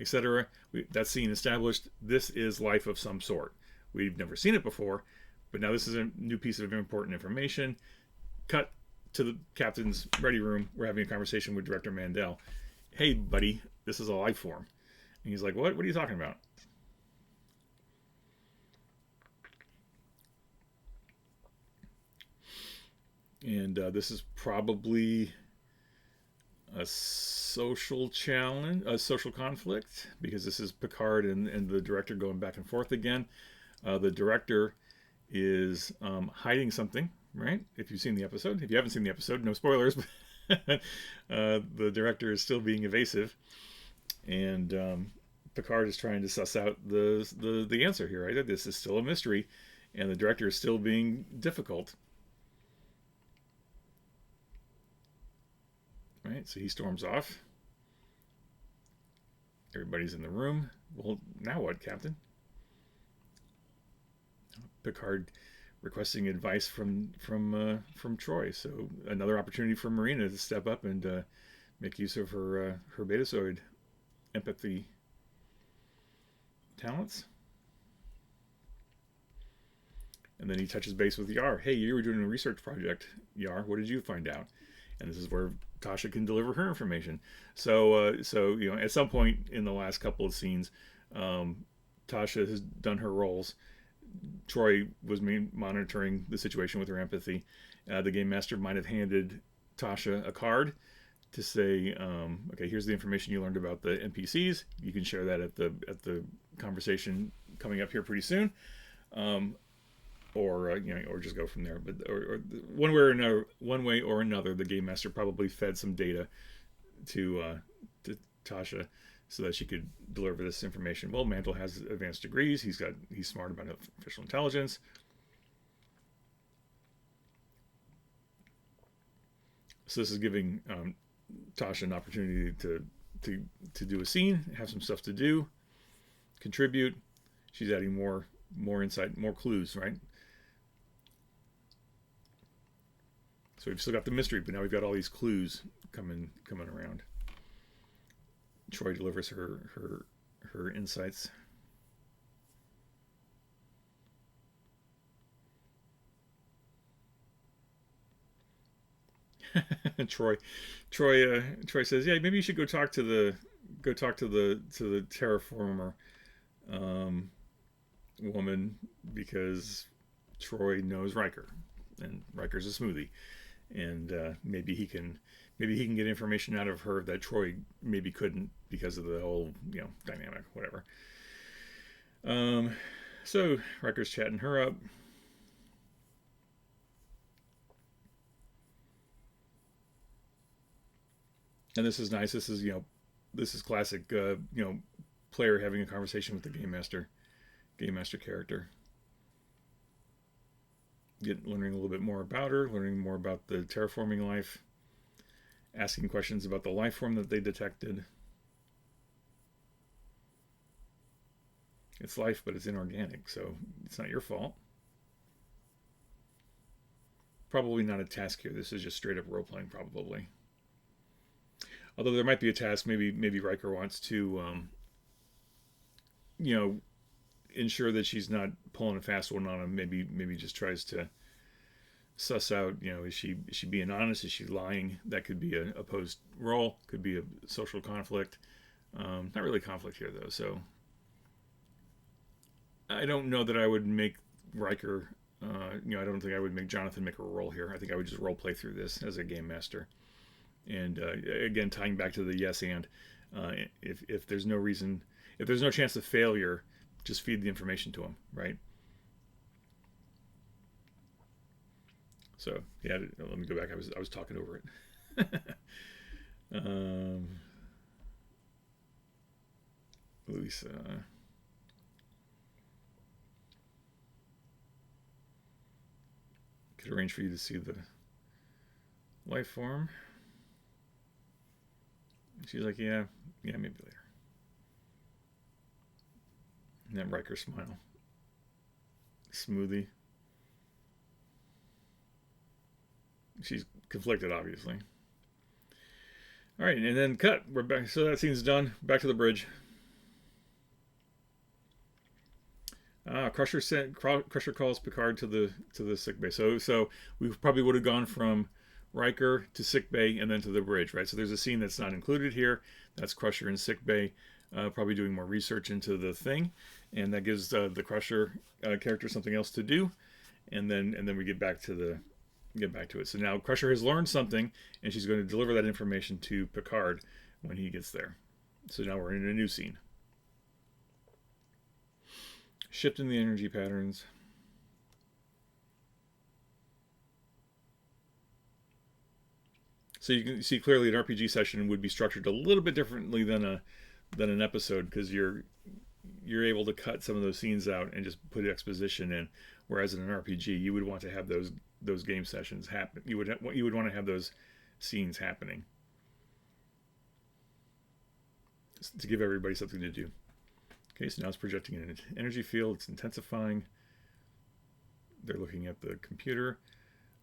etc. That scene established this is life of some sort. We've never seen it before, but now this is a new piece of important information. Cut to the captain's ready room. We're having a conversation with Director Mandel. Hey, buddy, this is a life form. And he's like, what? What are you talking about? And this is probably a social challenge, a social conflict, because this is Picard and the director going back and forth again. The director is hiding something, right? If you've seen the episode. If you haven't seen the episode, no spoilers, but the director is still being evasive. And Picard is trying to suss out the answer here, right? This is still a mystery, and the director is still being difficult. Right, so he storms off. Everybody's in the room. Well, now what, Captain? Picard requesting advice from Troy. So another opportunity for Marina to step up and make use of her Betazoid empathy talents. And then he touches base with Yar. Hey, you were doing a research project, Yar. What did you find out? And this is where Tasha can deliver her information. So you know, at some point in the last couple of scenes, Tasha has done her roles. Troy was monitoring the situation with her empathy. The game master might have handed Tasha a card to say, okay, here's the information you learned about the NPCs. You can share that at the conversation coming up here pretty soon. Or you know, or just go from there. But or one way or another, the game master probably fed some data to Tasha so that she could deliver this information. Well, Mantle has advanced degrees. He's smart about artificial intelligence. So this is giving Tasha an opportunity to do a scene, have some stuff to do, contribute. She's adding more insight, more clues, right? So we've still got the mystery, but now we've got all these clues coming around. Troy delivers her insights. Troy says, yeah, maybe you should go talk to the terraformer woman, because Troy knows Riker, and Riker's a smoothie. And maybe he can get information out of her that Troy maybe couldn't because of the whole, you know, dynamic, whatever. So Riker's chatting her up. And this is nice. This is classic, player having a conversation with the game master character. Learning a little bit more about her, learning more about the terraforming life, asking questions about the life form that they detected. It's life, but it's inorganic, so it's not your fault. Probably not a task here. This is just straight up role playing, probably. Although there might be a task. Maybe Riker wants to, ensure that she's not pulling a fast one on him. Maybe just tries to suss out, is she being honest? Is she lying? That could be a opposed role. Could be a social conflict. Not really conflict here though. So I don't know that I would make Riker. I don't think I would make Jonathan make a role here. I think I would just role play through this as a game master. And again, tying back to the yes and, if there's no reason, if there's no chance of failure, just feed the information to him, right? So yeah, let me go back. I was talking over it. Lisa. Could arrange for you to see the life form. She's like, yeah, maybe later. And then Riker smile. Smoothie. She's conflicted, obviously. All right, and then cut. We're back. So that scene's done. Back to the bridge. Crusher calls Picard to the sick bay. So we probably would have gone from Riker to sick bay and then to the bridge, right? So there's a scene that's not included here. That's Crusher in sick bay, probably doing more research into the thing, and that gives the Crusher character something else to do, and then we get back to it. So now Crusher has learned something, and she's going to deliver that information to Picard when he gets there. So now we're in a new scene. Shift in the energy patterns. So you can see clearly an RPG session would be structured a little bit differently than an episode, because you're able to cut some of those scenes out and just put exposition in. Whereas in an RPG, you would want to have those game sessions happen. You would want to have those scenes happening to give everybody something to do. Okay, so now it's projecting an energy field. It's intensifying. They're looking at the computer.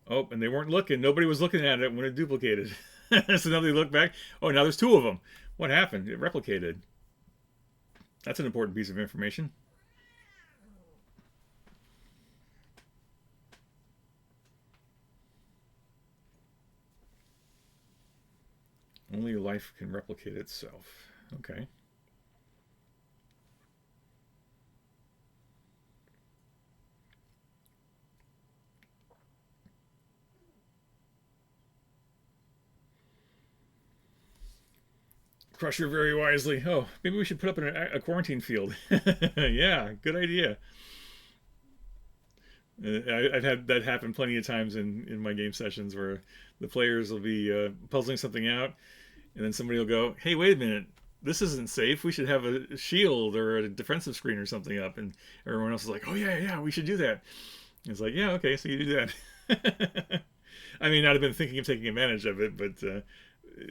Oh, and they weren't looking. Nobody was looking at it when it duplicated. So now they look back. Oh, now there's two of them. What happened? It replicated. That's an important piece of information. Only life can replicate itself. Okay. Crusher very wisely. Oh, maybe we should put up a quarantine field. Yeah, good idea. I've had that happen plenty of times in my game sessions where the players will be puzzling something out, and then somebody will go, "Hey, wait a minute, this isn't safe. We should have a shield or a defensive screen or something up." And everyone else is like, "Oh yeah, we should do that." And it's like, "Yeah, okay, so you do that." I mean, I'd have been thinking of taking advantage of it, but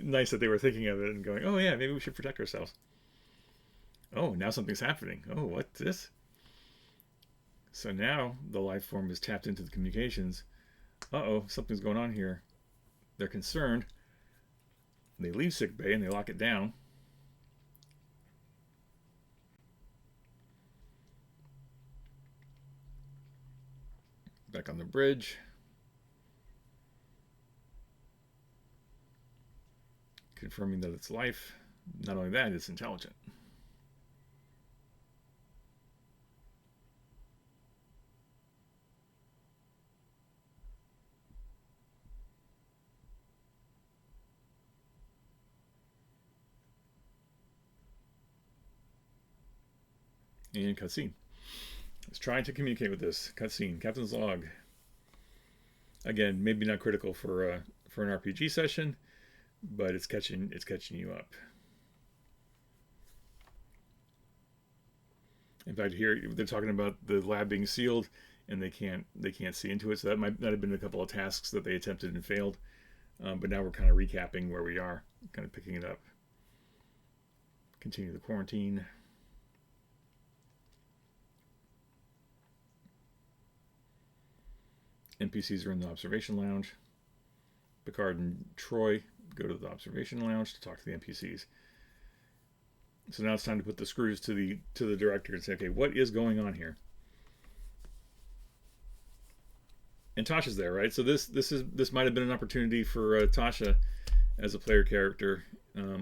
nice that they were thinking of it and going, "Oh yeah, maybe we should protect ourselves." Oh, now something's happening. Oh, what's this? So now the life form is tapped into the communications. Uh-oh, something's going on here. They're concerned. They leave sick bay and they lock it down. Back on the bridge. Confirming that it's life. Not only that, it's intelligent. And cutscene. It's trying to communicate with this. Cutscene. Captain's log. Again, maybe not critical for an RPG session, but it's catching you up. In fact, here they're talking about the lab being sealed, and they can't see into it. So that might have been a couple of tasks that they attempted and failed. But now we're kind of recapping where we are, kind of picking it up. Continue the quarantine. NPCs are in the observation lounge. Picard and Troy go to the observation lounge to talk to the NPCs. So now it's time to put the screws to the director and say, okay, what is going on here? And Tasha's there, right? So this might have been an opportunity for Tasha as a player character,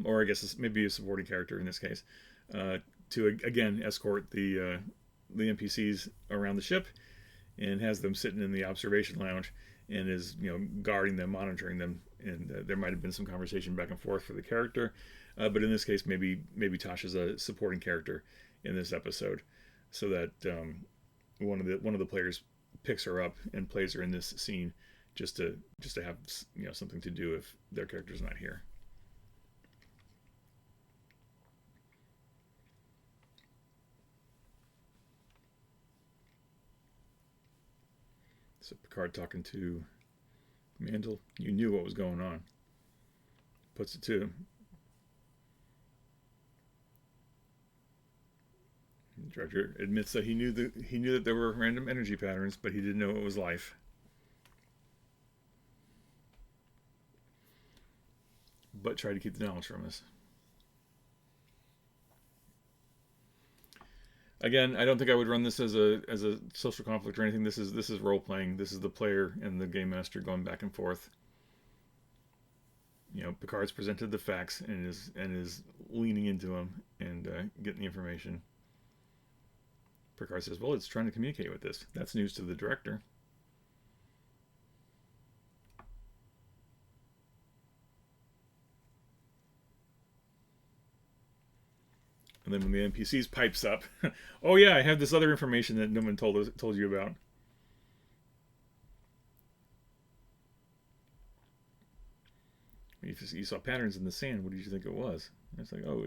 or I guess maybe a supporting character in this case, to again escort the NPCs around the ship, and has them sitting in the observation lounge and is guarding them, monitoring them, and there might have been some conversation back and forth for the character, but in this case maybe Tasha's a supporting character in this episode, so that one of the players picks her up and plays her in this scene just to have something to do if their character's not here. So Picard talking to Mandel. You knew what was going on. Puts it to him. The director admits that he knew that there were random energy patterns, but he didn't know it was life. But tried to keep the knowledge from us. Again, I don't think I would run this as a social conflict or anything. This is role playing. This is the player and the game master going back and forth. Picard's presented the facts and is leaning into them and getting the information. Picard says, "Well, it's trying to communicate with this." That's news to the director. And then when the NPCs pipes up, "Oh yeah, I have this other information that no one told you about." You saw patterns in the sand. What did you think it was? And it's like, "Oh,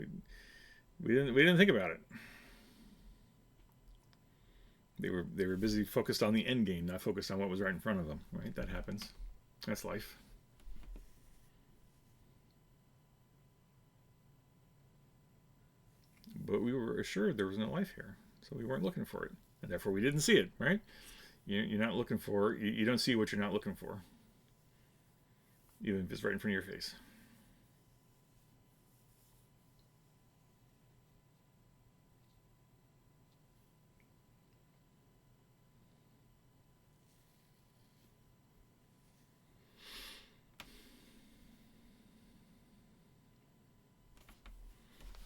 we didn't think about it." They were busy focused on the end game, not focused on what was right in front of them. Right? That happens. That's life. But we were assured there was no life here, so we weren't looking for it, and therefore we didn't see it. Right? You're not looking for. You don't see what you're not looking for, even if it's right in front of your face.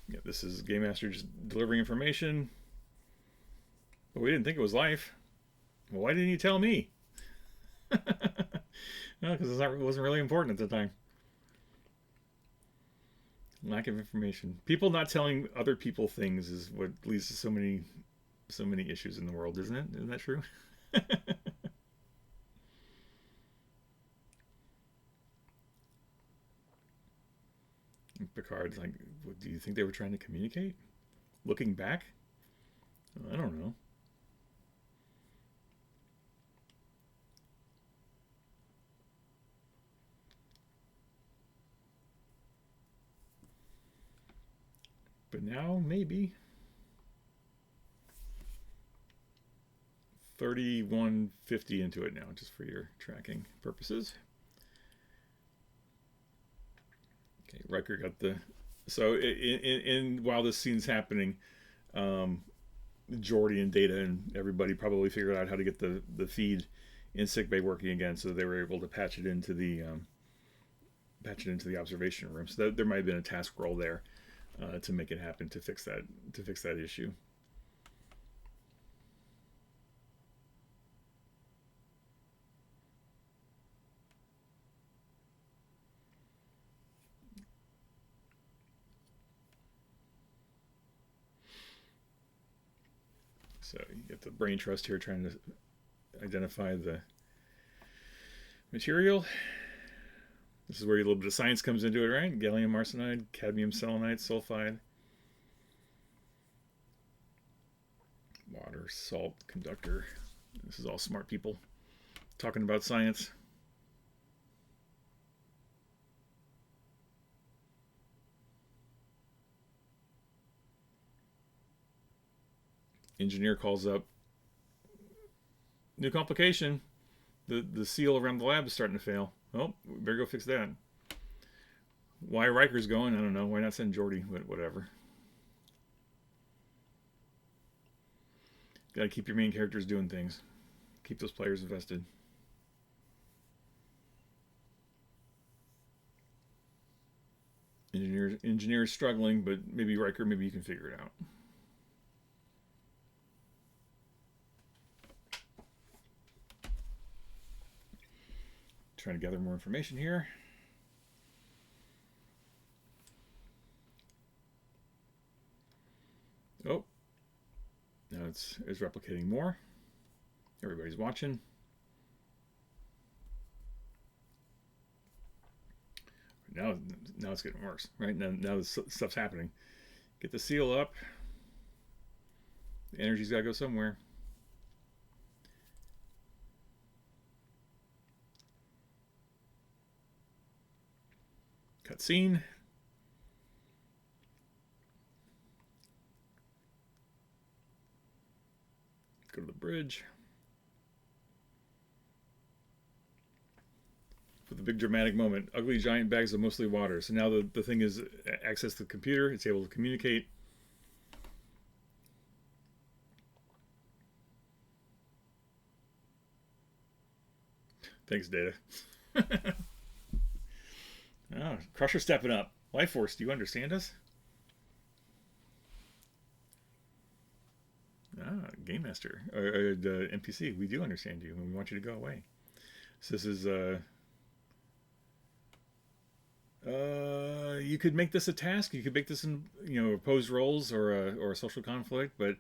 Yeah, this is Game Master just delivering information. But we didn't think it was life. Well, why didn't you tell me? No, because it wasn't really important at the time. Lack of information. People not telling other people things is what leads to so many issues in the world, isn't it? Isn't that true? Picard's like, what, do you think they were trying to communicate? Looking back, I don't know. But now maybe 3150 into it now, just for your tracking purposes. Okay, Riker got the. So in while this scene's happening, Geordi and Data and everybody probably figured out how to get the feed in sickbay working again, so they were able to patch it into the observation room. So there might have been a task roll there to make it happen, to fix that issue. So you get the brain trust here trying to identify the material. This is where a little bit of science comes into it, right? Gallium arsenide, cadmium selenite, sulfide, water, salt, conductor. This is all smart people talking about science. Engineer calls up, new complication. The seal around the lab is starting to fail. Oh, we better go fix that. Why Riker's going, I don't know. Why not send Geordi? But whatever. Gotta keep your main characters doing things. Keep those players invested. Engineers struggling, but maybe Riker, maybe you can figure it out. Trying to gather more information here. Oh, now it's replicating more. Everybody's watching. Now it's getting worse, right? Now this stuff's happening. Get the seal up. The energy's got to go somewhere. Cutscene. Go to the bridge. For the big dramatic moment, ugly giant bags of mostly water. So now the thing is access the computer. It's able to communicate. Thanks, Data. Oh, Crusher stepping up. Life Force, do you understand us? Ah, Game Master. The NPC, we do understand you, and we want you to go away. So this is you could make this a task. You could make this in opposed roles or a social conflict, but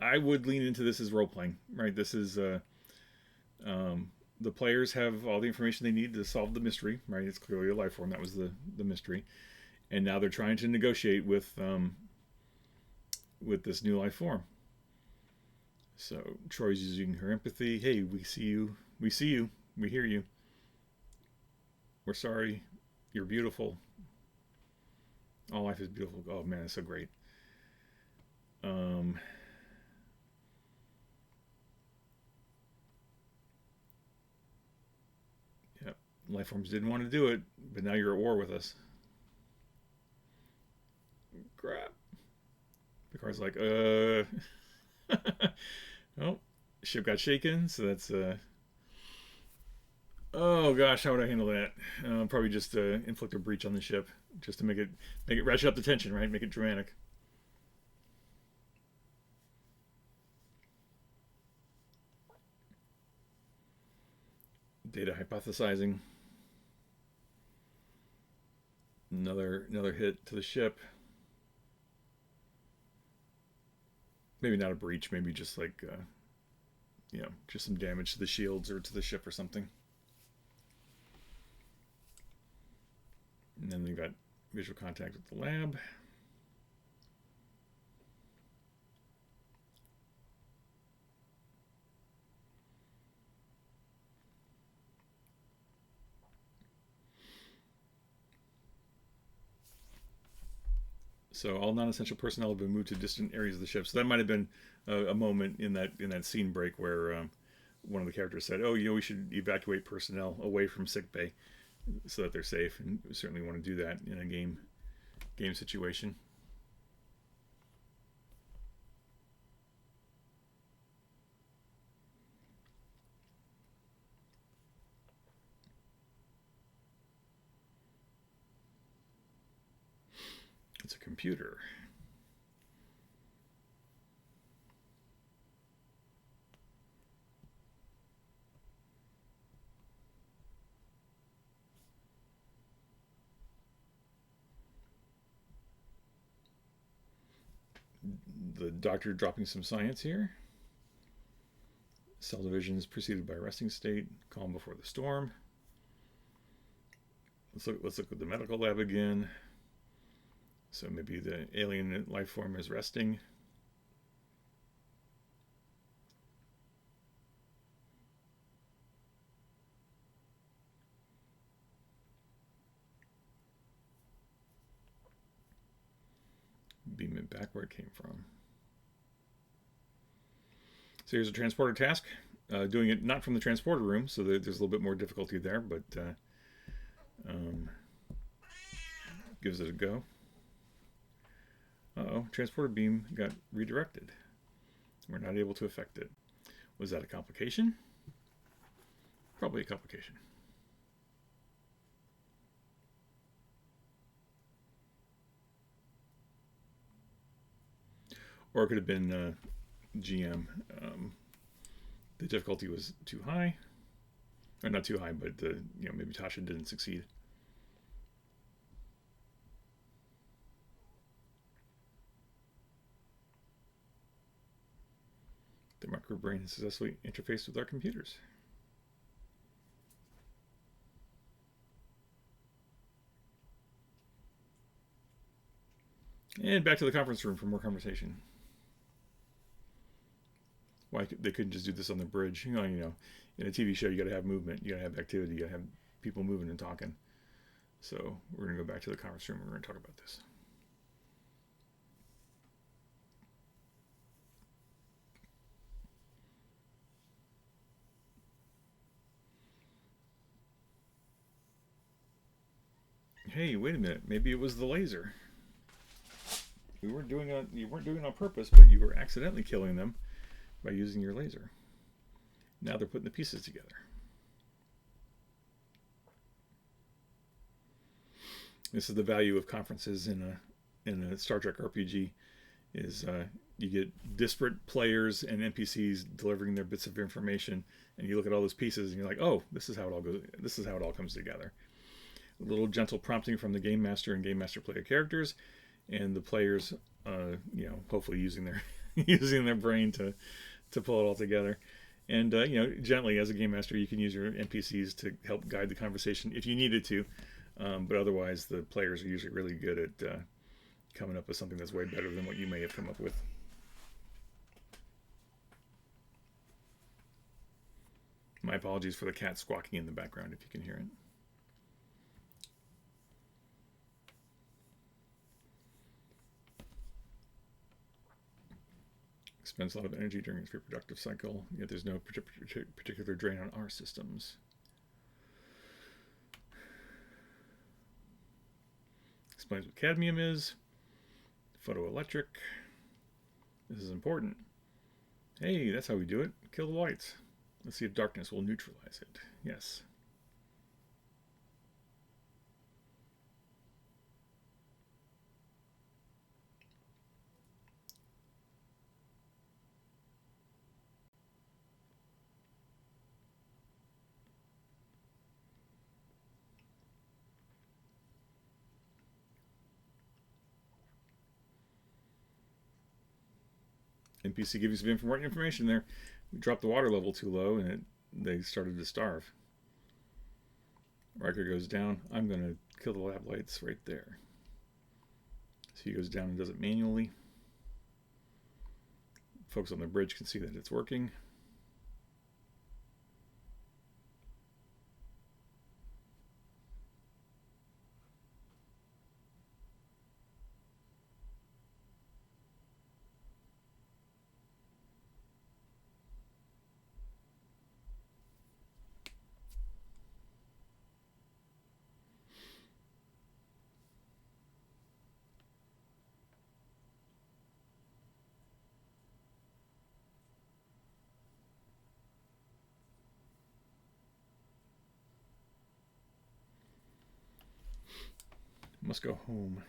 I would lean into this as role playing. Right. This is the players have all the information they need to solve the mystery. Right. It's clearly a life form. That was the mystery, and now they're trying to negotiate with this new life form. So Troy's using her empathy. Hey, we see you. We see you. We hear you. We're sorry. You're beautiful. All life is beautiful. Oh man, it's so great. Yep. Life forms didn't want to do it, but now you're at war with us. Crap. Picard's like, oh, ship got shaken, so that's oh gosh, how would I handle that? Probably just inflict a breach on the ship, just to make it ratchet up the tension, right? Make it dramatic. Data hypothesizing. Another hit to the ship. Maybe not a breach. Maybe just like just some damage to the shields or to the ship or something. And then they've got visual contact with the lab. So all non-essential personnel have been moved to distant areas of the ship. So that might have been a moment in that scene break where one of the characters said, "Oh, we should evacuate personnel away from sickbay so that they're safe." And we certainly want to do that in a game situation. It's a computer. The doctor dropping some science here. Cell division is preceded by resting state, calm before the storm. Let's look at the medical lab again. So maybe the alien life form is resting. Beam it back where it came from. So here's a transporter task. Doing it not from the transporter room, so there's a little bit more difficulty there, but gives it a go. Uh-oh, transporter beam got redirected. We're not able to affect it. Was that a complication? Probably a complication. Or it could have been GM. The difficulty was too high. Or not too high, but maybe Tasha didn't succeed. The microbrain has successfully interfaced with our computers. And back to the conference room for more conversation. Why they couldn't just do this on the bridge? In a TV show, you got to have movement, you got to have activity, you got to have people moving and talking. So we're going to go back to the conference room and we're going to talk about this. Hey, wait a minute. Maybe it was the laser. You weren't doing it on purpose, but you were accidentally killing them by using your laser. Now they're putting the pieces together. This is the value of conferences in a Star Trek RPG is you get disparate players and NPCs delivering their bits of information, and you look at all those pieces and you're like, oh, this is how it all goes. This is how it all comes together. A little gentle prompting from the game master and game master player characters, and the players, hopefully using their using their brain to pull it all together. And gently as a game master, you can use your NPCs to help guide the conversation if you needed to. But otherwise, the players are usually really good at coming up with something that's way better than what you may have come up with. My apologies for the cat squawking in the background if you can hear it. Spends a lot of energy during its reproductive cycle, yet there's no particular drain on our systems. Explains what cadmium is. Photoelectric. This is important. Hey, that's how we do it. Kill the lights. Let's see if darkness will neutralize it. Yes. NPC gives you some important information there. We dropped the water level too low and they started to starve. Riker goes down. I'm going to kill the lab lights right there. So he goes down and does it manually. Folks on the bridge can see that it's working. Must go home.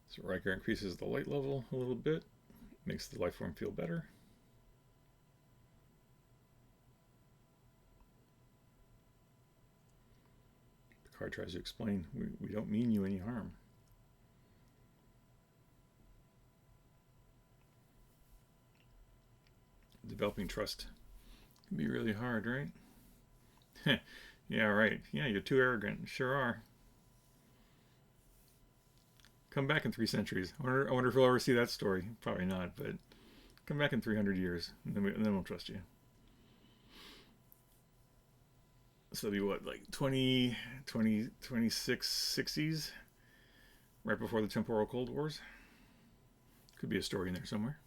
So Riker increases the light level a little bit, makes the life form feel better. Picard tries to explain, we don't mean you any harm. Developing trust can be really hard, right? Yeah, right. Yeah, you're too arrogant. Sure are. Come back in 3 centuries. I wonder if we'll ever see that story. Probably not, but come back in 300 years, and then we'll trust you. So it'll be what, like 26, 60s? Right before the temporal Cold Wars? Could be a story in there somewhere.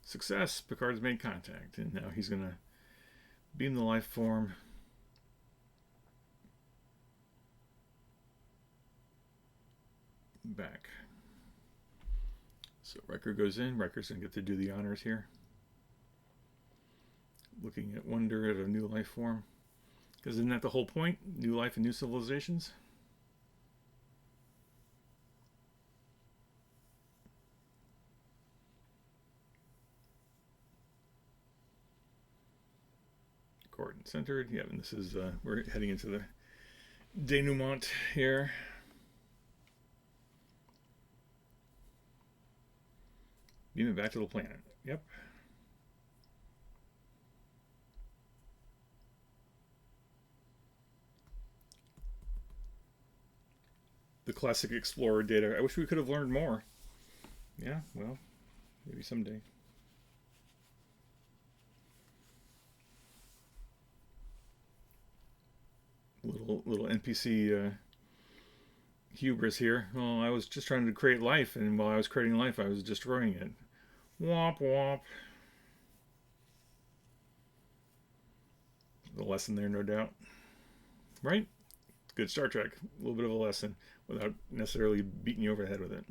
Success! Picard's made contact, and now he's going to beam the life form back. So Riker goes in. Riker's going to get to do the honors here. Looking at wonder at a new life form. Because isn't that the whole point? New life and new civilizations? Coordinate centered. Yeah, and this is, we're heading into the denouement here. Beam it back to the planet. Yep. The classic Explorer data. I wish we could have learned more. Yeah, well, maybe someday. Little NPC hubris here. Well, I was just trying to create life, and while I was creating life, I was destroying it. Womp womp. The lesson there, no doubt. right? Good Star Trek. A little bit of a lesson without necessarily beating you over the head with it.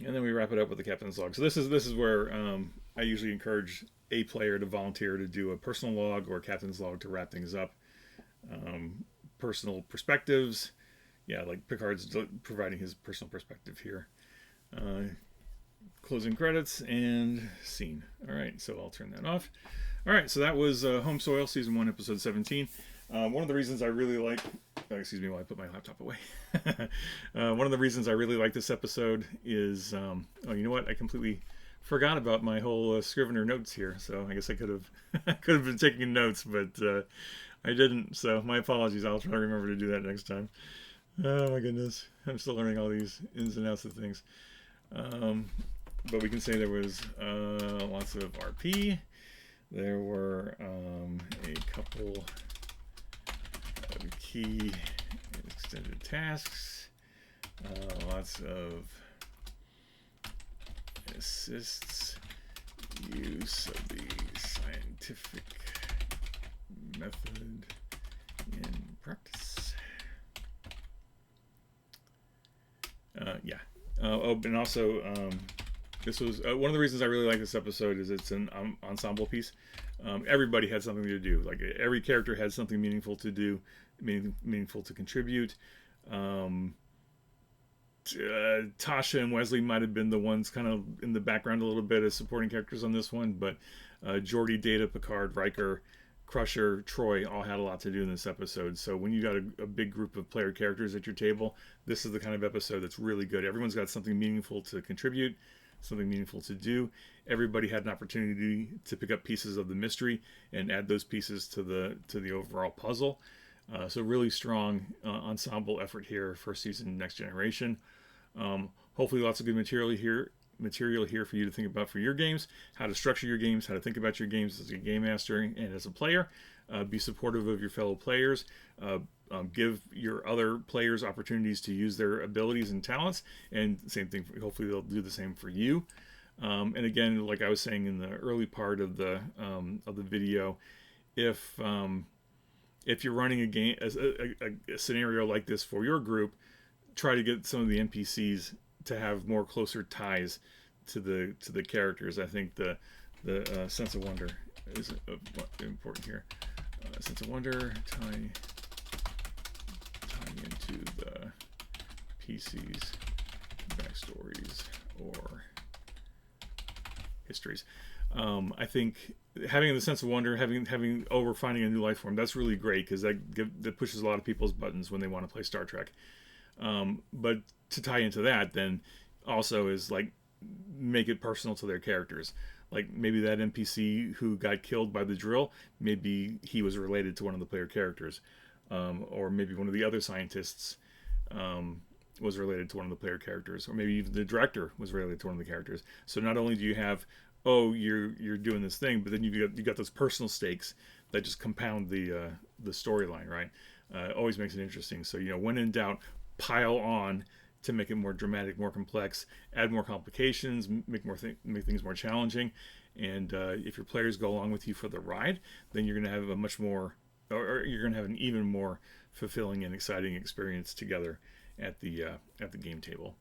And then we wrap it up with the captain's log. So this is where I usually encourage a player to volunteer to do a personal log or a captain's log to wrap things up. Personal perspectives, yeah, like Picard's providing his personal perspective here. Closing credits and scene. All right, so I'll turn that off. All right, so that was Home Soil, Season 1, Episode 17. One of the reasons I really like... excuse me while I put my laptop away. One of the reasons I really like this episode is... oh, you know what? I completely forgot about my whole Scrivener notes here, so I guess I could have been taking notes, but I didn't, so my apologies. I'll try to remember to do that next time. Oh my goodness. I'm still learning all these ins and outs of things. But we can say there was lots of RP. There were a couple of key extended tasks. Lots of assists. Use of the scientific method in practice. Yeah. Oh, and also, this was one of the reasons I really like this episode is it's an ensemble piece. Everybody had something to do. Like every character had something meaningful to do, meaningful to contribute. Tasha and Wesley might have been the ones kind of in the background a little bit as supporting characters on this one, but Geordi, Data, Picard, Riker, Crusher, Troy all had a lot to do in this episode. So when you got a big group of player characters at your table, this is the kind of episode that's really good. Everyone's got something meaningful to contribute, something meaningful to do. Everybody had an opportunity to pick up pieces of the mystery and add those pieces to the overall puzzle. So really strong ensemble effort here for season Next Generation. Hopefully lots of good material here for you to think about for your games, how to structure your games, how to think about your games as a game master and as a player. Be supportive of your fellow players. Give your other players opportunities to use their abilities and talents, and same thing. Hopefully they'll do the same for you. And again, like I was saying in the early part of the video, if you're running a game as a scenario like this for your group, try to get some of the NPCs to have more closer ties to the characters. I think the sense of wonder is important here. Sense of wonder tying into the PC's backstories or histories. I think having the sense of wonder, having finding a new life form, that's really great because that pushes a lot of people's buttons when they want to play Star Trek. But to tie into that, then also is like make it personal to their characters. Like maybe that NPC who got killed by the drill, maybe he was related to one of the player characters, or maybe one of the other scientists was related to one of the player characters, or maybe even the director was related to one of the characters. So not only do you have, oh, you're doing this thing, but then you got those personal stakes that just compound the storyline, right? Always makes it interesting. So when in doubt, pile on to make it more dramatic, more complex, add more complications, make things more challenging. And if your players go along with you for the ride, then you're going to have you're going to have an even more fulfilling and exciting experience together at the game table.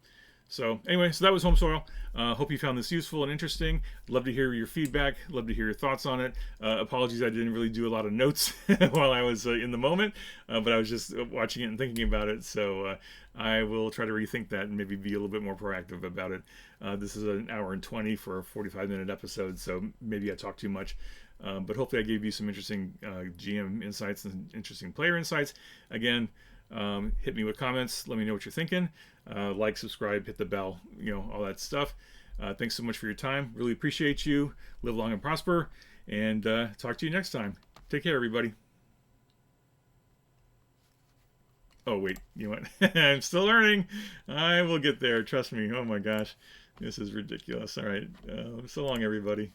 So anyway, so that was Home Soil. Hope you found this useful and interesting. Love to hear your feedback. Love to hear your thoughts on it. Apologies, I didn't really do a lot of notes while I was in the moment, but I was just watching it and thinking about it. So I will try to rethink that and maybe be a little bit more proactive about it. This is an hour and 20 for a 45-minute episode, so maybe I talked too much. But hopefully I gave you some interesting GM insights and interesting player insights. Again, hit me with comments. Let me know what you're thinking. Like, subscribe, hit the bell, all that stuff. Thanks so much for your time. Really appreciate you. Live long and prosper. And talk to you next time. Take care, everybody. Oh, wait. You know what? I'm still learning. I will get there. Trust me. Oh, my gosh. This is ridiculous. All right. So long, everybody.